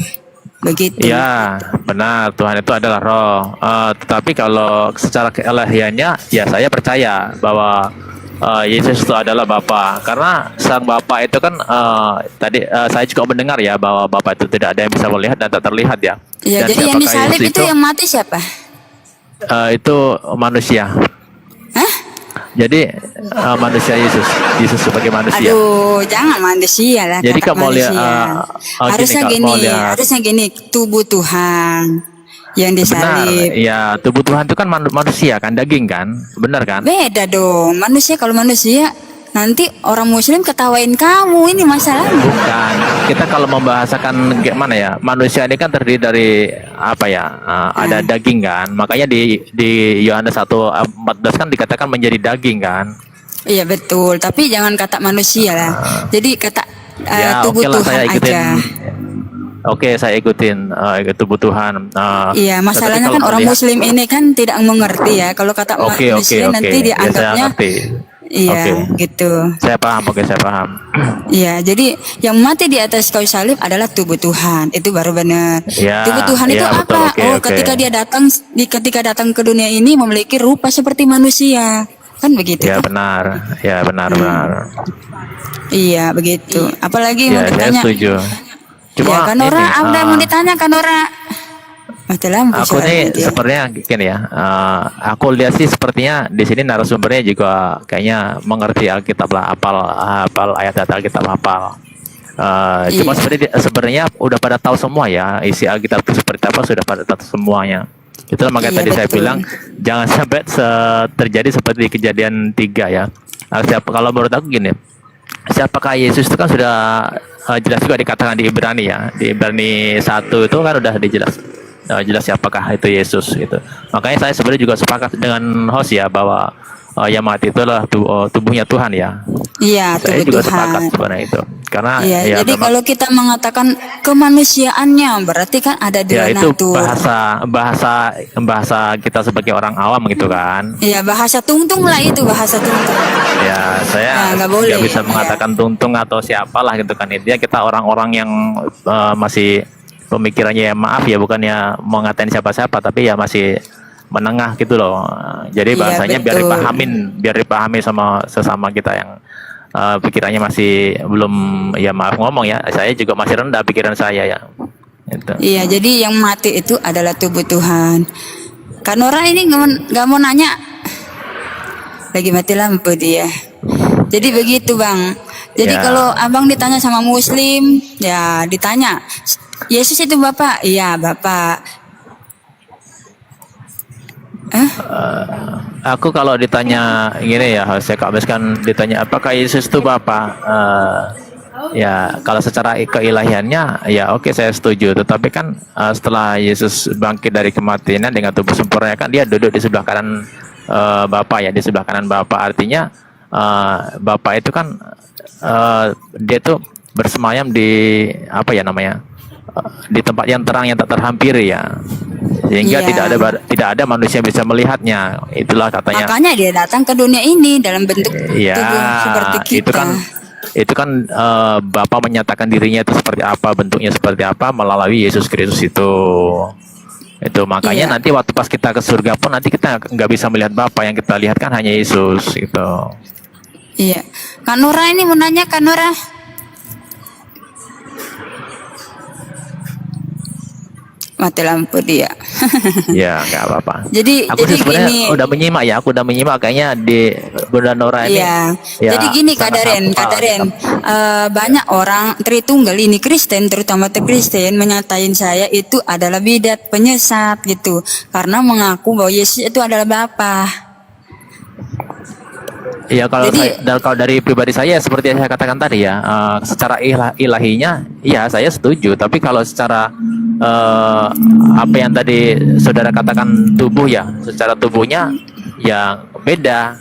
begitu. Ya, benar. Tuhan itu adalah roh. Tetapi kalau secara keilahiannya, ya saya percaya bahwa Yesus itu adalah Bapa. Karena sang Bapa itu kan tadi saya juga mendengar ya bahwa Bapa itu tidak ada yang bisa melihat dan tak terlihat ya. Ya, Dan jadi yang siapakah disalib Yesus itu yang mati siapa? itu manusia. Hah? Jadi manusia Yesus sebagai manusia. Aduh, jangan manusia lah. Jadi kakak kamu lihat, manusia. Harusnya gini, Kak, mau lihat. harusnya gini, tubuh Tuhan yang Benar, disalib. ya tubuh Tuhan itu kan manusia kan, daging kan, benar kan? Beda dong, manusia kalau manusia nanti orang Muslim ketawain kamu, ini masalahnya. Bukan, kita kalau membahasakan gimana ya, manusia ini kan terdiri dari apa ya? Ada daging kan, makanya di Yohanes 1:14 kan dikatakan menjadi daging kan. Iya betul, tapi jangan kata manusia lah. Jadi kata Ya, tubuh oke lah, Tuhan saya ikutin. aja. Oke, saya ikutin tubuh Tuhan. Iya, masalahnya tetapi kan kalau orang melihat- Muslim ini kan tidak mengerti ya. Kalau kata Oke, manusia nanti Ya, saya dianggapnya ngerti. iya Oke. gitu. Saya paham, oke saya paham. Iya, jadi yang mati di atas kayu salib adalah tubuh Tuhan. Itu baru benar. Ya, Tubuh Tuhan itu ya, apa? betul, oke, oke. Ketika dia datang ke dunia ini memiliki rupa seperti manusia. Kan begitu. Ya kan? benar, ya benar. Iya, begitu. Apalagi mau Ya, saya ditanya. setuju. Cuma ya, Kanora, ini, ada mau ditanya Kanora. Mati lampu aku suara nih dia. sepertinya gini ya. Aku lihat sih sepertinya di sini narasumbernya juga kayaknya mengerti Alkitab lah, hafal ayat-ayat Alkitab hafal. Cuma sebenarnya udah pada tahu semua ya isi Alkitab itu seperti apa, sudah pada tahu semuanya. Itulah makanya Iya, tadi saya betul. bilang jangan sampai terjadi seperti di Kejadian 3 ya. Kalau menurut aku gini, siapakah Yesus itu kan sudah jelas juga dikatakan di Ibrani ya. Di Ibrani 1 itu kan udah dijelas. jelas siapakah itu Yesus gitu. Makanya saya sebenarnya juga sepakat dengan host ya bahwa yang mati itu adalah tubuhnya Tuhan ya. Iya, Saya tubuh juga sepakat Tuhan. sebenarnya itu. Karena Iya, ya jadi memang kalau kita mengatakan kemanusiaannya berarti kan ada dua ya itu natur. bahasa kita sebagai orang awam gitu kan. Iya, bahasa tungtung lah itu bahasa tungtung. Ya saya Nah, nggak boleh. nggak bisa Iya. mengatakan tuntung atau siapalah gitu kan. Intinya kita orang-orang yang masih pemikirannya ya maaf ya bukannya mau ngatain siapa-siapa tapi ya masih menengah gitu loh. Jadi Iya, bahasanya biar betul. dipahami sama sesama kita yang pikirannya masih belum ya maaf ngomong ya. Saya juga masih rendah pikiran saya ya. Gitu. Iya, jadi yang mati itu adalah tubuh Tuhan. Kan orang ini nggak mau nanya, lagi mati lampu dia. Jadi begitu bang. Jadi Ya. kalau abang ditanya sama Muslim, ya ditanya, Yesus itu Bapak? Iya Bapak. Aku kalau ditanya gini ya, saya kan ditanya apakah Yesus itu Bapa? Ya kalau secara keilahiannya ya oke saya setuju. Tetapi kan setelah Yesus bangkit dari kematian dengan tubuh sempurna kan dia duduk di sebelah kanan Bapa ya, di sebelah kanan Bapa. Artinya Bapa itu kan dia tuh bersemayam di apa ya namanya? Di tempat yang terang yang tak terhampiri ya. Sehingga Iya. tidak ada manusia bisa melihatnya. Itulah katanya. Makanya dia datang ke dunia ini dalam bentuk Ya, tubuh seperti kita. itu kan Bapa menyatakan dirinya itu seperti apa, bentuknya seperti apa melalui Yesus Kristus itu. Itu makanya Iya. nanti waktu pas kita ke surga pun nanti kita nggak bisa melihat Bapa, yang kita lihat kan hanya Yesus gitu. Iya. Kak Nora ini mau nanya Kak Nora. Mati lampu dia. Ya nggak apa-apa. Jadi Aku sih sebenarnya gini. udah menyimak ya, aku udah menyimak kayaknya di Bunda Nora ini. Iya. Ya, Jadi gini Kak sangat Daren, hafal Kak Daren, gitu. banyak orang Tritunggal ini Kristen, terutama Kristen menyatain saya itu adalah bidat penyesat gitu, karena mengaku bahwa Yesus itu adalah Bapa. Iya Jadi- kalau dari pribadi saya seperti yang saya katakan tadi ya, secara ilahinya, iya saya setuju. Tapi kalau secara apa yang tadi saudara katakan tubuh ya, secara tubuhnya ya beda.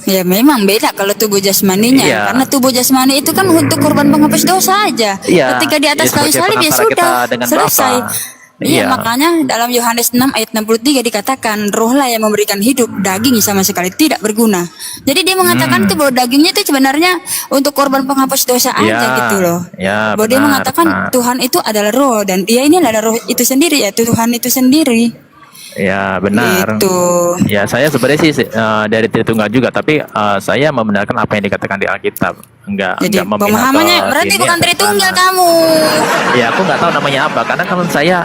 Ya memang beda kalau tubuh jasmaninya, Iya. karena tubuh jasmani itu kan untuk korban penghapus dosa aja. Iya, Ketika di atas ya kayu sebagai salib ya perantara kita sudah dengan selesai. Bapa. Iya, Iya. makanya dalam Yohanes 6 ayat 63 dikatakan rohlah yang memberikan hidup, daging sama sekali tidak berguna. Jadi dia mengatakan tuh bahwa dagingnya itu sebenarnya untuk korban penghapus dosa aja Ya, gitu loh. ya, Bahwa dia benar, mengatakan benar. Tuhan itu adalah roh dan dia ini adalah roh itu sendiri, yaitu Tuhan itu sendiri. Ya benar. Gitu. Ya saya sebenarnya sih dari Tritunggal juga, tapi saya membenarkan apa yang dikatakan di Alkitab. Jadi Enggak memihak pemahamannya ke berarti sini bukan atau Tritunggal sana. kamu. Ya aku nggak tahu namanya apa, karena kalau saya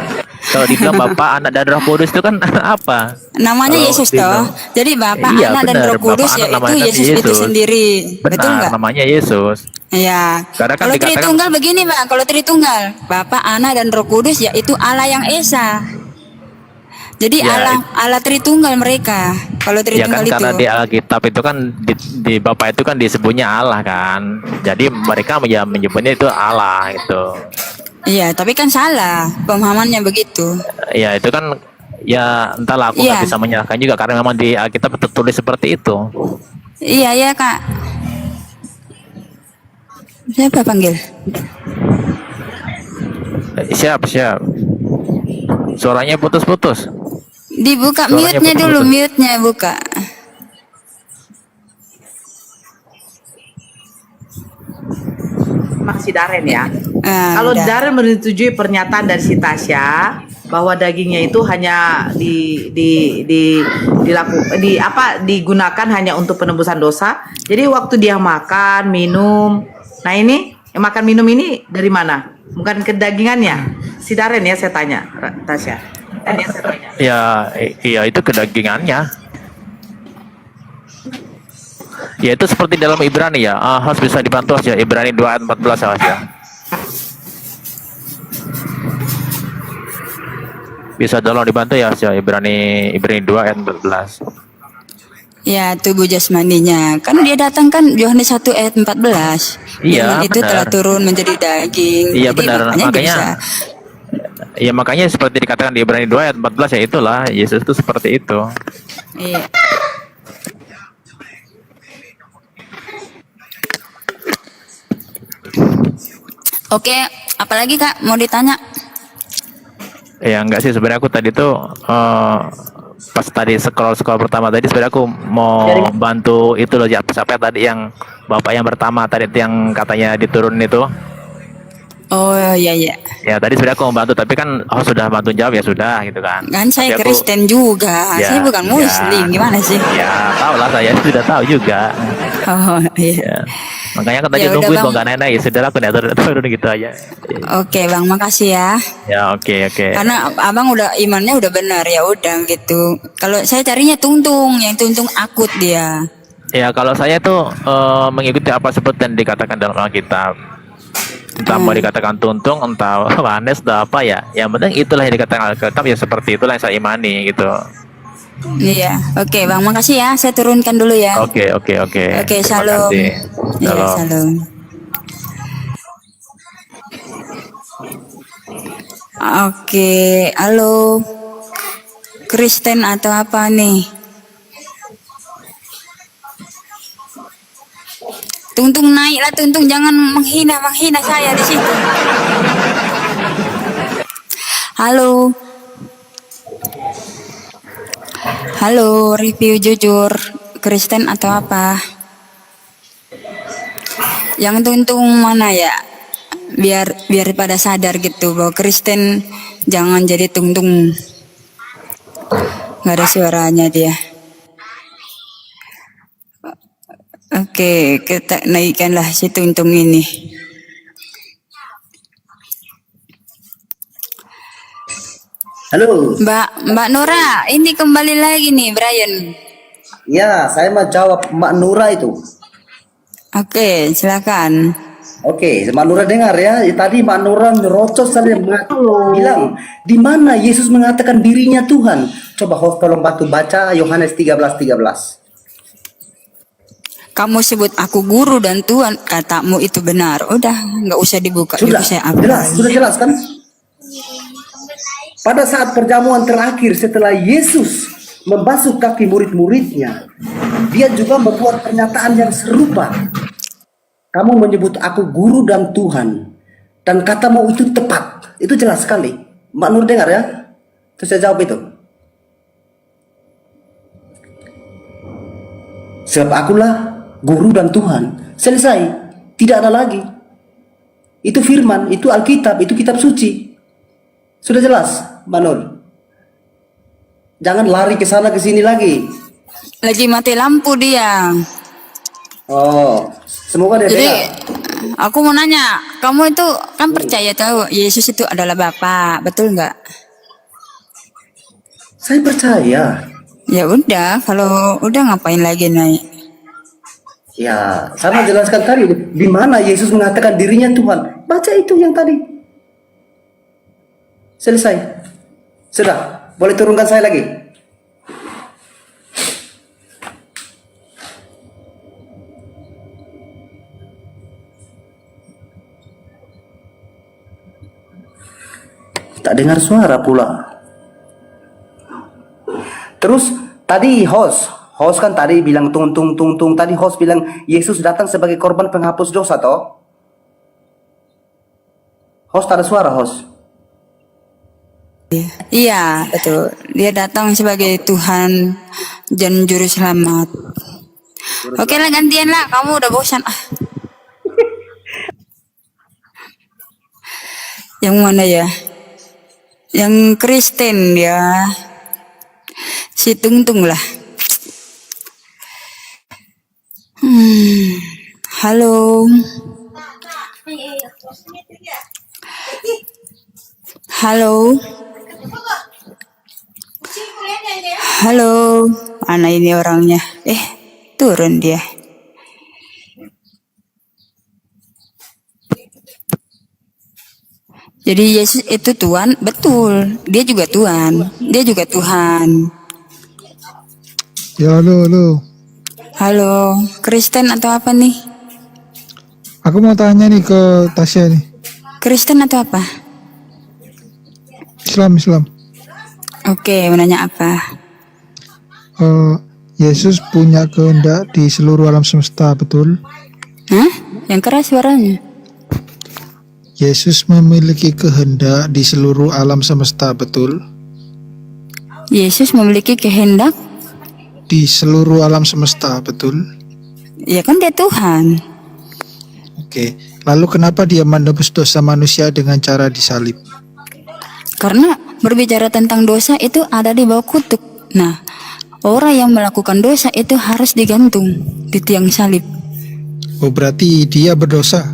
kalau dibilang Bapa, Anak dan Roh Kudus itu kan apa? Namanya Kalau Yesus dibilang- toh. Jadi Bapa, Iya, Anak dan benar. Roh Kudus Bapa, Anak, yaitu namanya Yesus itu Yesus. sendiri. Betul Benar, nggak? namanya Yesus. Iya. Karena kan Kalau dikatakan- Tritunggal begini, Bang. Kalau Tritunggal, Bapa, Anak dan Roh Kudus yaitu Allah yang Esa. Jadi Ya, Allah Tritunggal mereka. Kalau Ya Tritunggal kan karena itu. di Alkitab itu kan di Bapa itu kan disebutnya Allah kan. Jadi mereka ya menyebutnya itu Allah itu. Iya, tapi kan salah pemahamannya begitu. Ya itu kan ya entahlah aku Iya. nggak bisa menyalahkan juga karena memang di Alkitab tertulis seperti itu. Iya, ya, Kak. Siapa panggil? Siap. Suaranya putus-putus. Dibuka Suaranya mute-nya dulu, putus-putus. mute-nya buka. Makasih Daren ya. Ah, Kalau udah. Daren menyetujui pernyataan dari si Tasya bahwa dagingnya itu hanya digunakan hanya untuk penebusan dosa. Jadi waktu dia makan, minum, nah ini yang makan minum ini dari mana? Bukan kedagingannya. Si Daren ya saya tanya, Tasya. Dan ya saya tanya. Iya itu kedagingannya. Ya itu seperti dalam Ibrani ya. Harus bisa dibantu aja Ibrani 2 ayat 14 ya. Bisa tolong dibantu ya Ibrani 2 ayat 14. Ya, tubuh jasmaninya. Kan dia datang kan Yohanes 1 ayat 14. Iya, Yang itu benar. telah turun menjadi daging. Iya Jadi benar, dia makanya bisa. Ya makanya seperti dikatakan di Ibrani 2 ayat 14 ya itulah Yesus itu seperti itu. Iya. Oke, apalagi Kak mau ditanya? Ya enggak sih sebenarnya aku tadi tuh pas tadi scroll pertama tadi sebenarnya aku mau bantu itu loh siapa tadi yang bapak yang pertama tadi yang katanya diturunin itu. Oh iya iya. Ya tadi sebenarnya aku mau bantu tapi kan sudah bantu jawab ya sudah gitu kan. Kan saya Tapi aku- Kristen juga, Ya, saya bukan ya. Muslim, gimana sih? Ya tahu lah saya sudah tahu juga. Oh iya. Ya. Makanya aku tadi Ya udah, nungguin Bang. kok nggak naik ya sudah aku turun gitu aja. Oke Bang, makasih ya. Ya oke. Karena abang udah imannya udah benar ya udah gitu. Kalau saya carinya tungtung, yang tungtung akut dia. Ya kalau saya tuh mengikuti apa seperti yang dikatakan dalam Alkitab. Entah mau dikatakan tuntung, entah manis, entah apa ya. Yang penting itulah yang dikatakan Alkitab ya seperti itulah yang saya imani gitu. Iya, oke Bang, makasih ya. Saya turunkan dulu ya. Oke. Oke, Terima salam. kasih. Iya, Salam. salam. Oke, halo. Kristen atau apa nih? Tuntung naiklah, tuntung jangan menghina saya di situ. Halo. Halo, review jujur. Kristen atau apa? Yang tuntung mana ya? Biar pada sadar gitu bahwa Kristen jangan jadi tungtung. Nggak ada suaranya dia. Oke, kita naikkanlah si tungtung ini. Halo, Mbak Nora, ini kembali lagi nih, Brian. ya saya mau jawab Mbak Nura itu. Oke, silakan. Oke, Mbak Nura dengar ya. Tadi Mbak Nura nyerocos saja bilang di mana Yesus mengatakan dirinya Tuhan. Coba host tolong bantu baca Yohanes 13:13. Kamu sebut aku guru dan Tuhan, katamu itu benar. Udah, nggak usah dibuka. Sudah, Saya sudah jelas kan? Pada saat perjamuan terakhir setelah Yesus membasuh kaki murid-muridnya, dia juga membuat pernyataan yang serupa. Kamu menyebut aku guru dan Tuhan, dan katamu itu tepat. Itu jelas sekali. Mbak Nur dengar ya? Terus saya jawab itu. Sebab akulah guru dan Tuhan. Selesai. Tidak ada lagi. Itu firman, itu Alkitab, itu kitab suci. Sudah jelas, Mbak Nur. Jangan lari ke sana ke sini lagi. lagi mati lampu dia. Oh, semoga dia Jadi dengar. aku mau nanya, kamu itu kan percaya tahu Yesus itu adalah Bapa, betul nggak? Saya percaya. Ya udah, kalau udah ngapain lagi naik? Ya, sama jelaskan tadi di mana Yesus mengatakan dirinya Tuhan. Baca itu yang tadi. Selesai. Sudah, boleh turunkan saya lagi. Tak dengar suara pula. Terus tadi host kan tadi bilang tung. Tadi host bilang Yesus datang sebagai korban penghapus dosa toh. Host ada suara host. Iya, betul. Dia datang sebagai Tuhan dan Juru Selamat. Oke lah, gantian lah. Kamu udah bosan. Yang mana ya? Yang Kristen ya. Si Tungtung lah. Halo. Halo. Halo. Mana ini orangnya? Turun dia. Jadi Yesus itu Tuhan, betul. Dia juga Tuhan. Dia juga Tuhan. Ya, halo. Halo, Kristen atau apa nih? Aku mau tanya nih ke Tasya nih. Kristen atau apa? Islam. Oke, mau nanya apa? Yesus punya kehendak di seluruh alam semesta, betul? Hah? Yang keras suaranya. Yesus memiliki kehendak di seluruh alam semesta, betul? Yesus memiliki kehendak. Di seluruh alam semesta, betul? Ya kan dia Tuhan. Oke. Lalu kenapa dia menebus dosa manusia dengan cara disalib? Karena berbicara tentang dosa itu ada di bawah kutuk. Nah, orang yang melakukan dosa itu harus digantung di tiang salib. Oh, berarti dia berdosa.